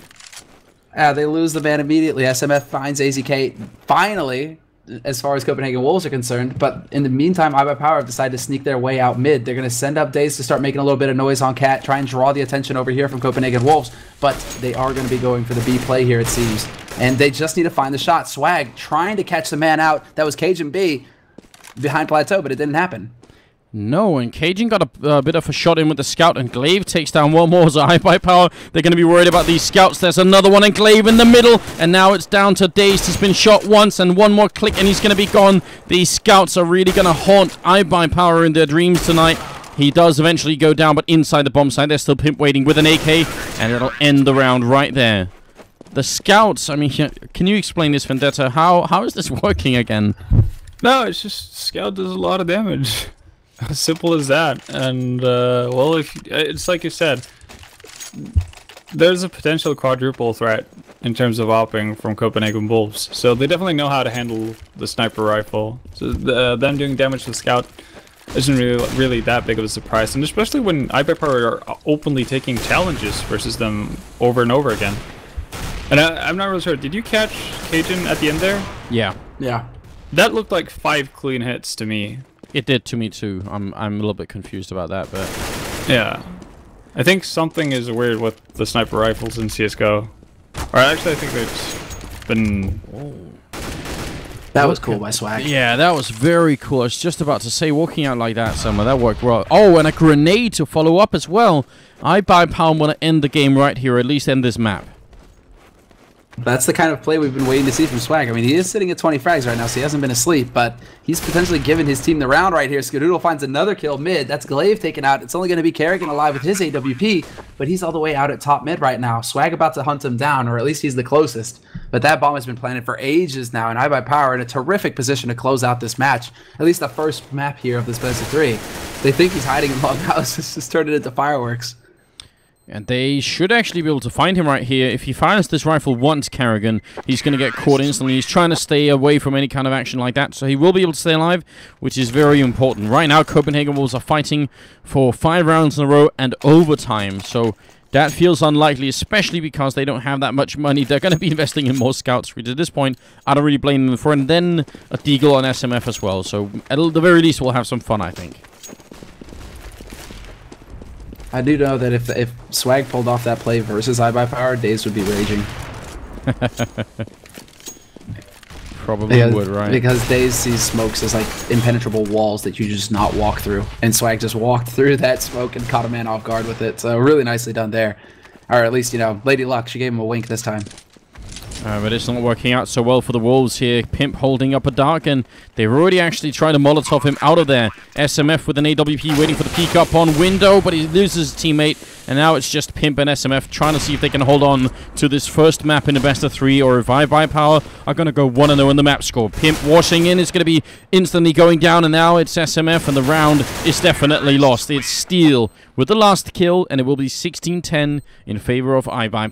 They lose the man immediately. SMF finds AZK finally, as far as Copenhagen Wolves are concerned. But in the meantime, iBuyPower have decided to sneak their way out mid. They're going to send up Dazed to start making a little bit of noise on Cat, try and draw the attention over here from Copenhagen Wolves. But they are going to be going for the B play here, it seems. And they just need to find the shot. Swag trying to catch the man out. That was Cajun B behind Plateau, but it didn't happen. No, and Cajun got a bit of a shot in with the scout, and Glaive takes down one more. So iBuyPower, they're going to be worried about these scouts. There's another one, and Glaive in the middle, and now it's down to Dazed. He's been shot once, and one more click, and he's going to be gone. These scouts are really going to haunt iBuyPower in their dreams tonight. He does eventually go down, but inside the bomb site, there's still Pimp waiting with an AK, and it'll end the round right there. The scouts, I mean, can you explain this, Vendetta? How is this working again? No, it's just Scout does a lot of damage. As simple as that. And well, it's like you said, there's a potential quadruple threat in terms of opping from Copenhagen Wolves, so they definitely know how to handle the sniper rifle. So them doing damage to the scout isn't really that big of a surprise, and especially when iBuyPower are openly taking challenges versus them over and over again. And I'm not really sure. Did you catch Cajun at the end there? Yeah. Yeah. That looked like 5 clean hits to me. It did to me too. I'm a little bit confused about that, but yeah, I think something is weird with the sniper rifles in CS:GO. Or actually, I think it's been. That was cool by Swag. Yeah, that was very cool. I was just about to say, walking out like that, Summer, that worked well. Oh, and a grenade to follow up as well. iBuyPower want to end the game right here, or at least end this map. That's the kind of play we've been waiting to see from Swag. I mean, he is sitting at 20 frags right now, so he hasn't been asleep, but he's potentially given his team the round right here. Skadoodle finds another kill mid. That's Glaive taken out. It's only going to be Kerrigan alive with his AWP, but he's all the way out at top mid right now. Swag about to hunt him down, or at least he's the closest. But that bomb has been planted for ages now, and iBuyPower in a terrific position to close out this match. At least the first map here of this best of 3. They think he's hiding in Longhouse. This just turned it into fireworks. And they should actually be able to find him right here. If he fires this rifle once, Carrigan, he's going to get caught instantly. He's trying to stay away from any kind of action like that, so he will be able to stay alive, which is very important. Right now, Copenhagen Wolves are fighting for 5 rounds in a row and overtime, so that feels unlikely, especially because they don't have that much money. They're going to be investing in more scouts, which at this point, I don't really blame them for. And then a Deagle on SMF as well, so at the very least, we'll have some fun, I think. I do know that if Swag pulled off that play versus iBuyPower, Daze would be raging. Probably would, right? Because Daze sees smokes as like impenetrable walls that you just not walk through. And Swag just walked through that smoke and caught a man off guard with it. So really nicely done there. Or at least, you know, Lady Luck, she gave him a wink this time. But it's not working out so well for the Wolves here. Pimp holding up a dark, and they've already actually tried to Molotov him out of there. SMF with an AWP waiting for the peek up on window, but he loses his teammate. And now it's just Pimp and SMF trying to see if they can hold on to this first map in the best of 3, or if iBuyPower are going to go 1-0 in the map score. Pimp washing in is going to be instantly going down, and now it's SMF, and the round is definitely lost. It's Steel with the last kill, and it will be 16-10 in favor of iBuyPower.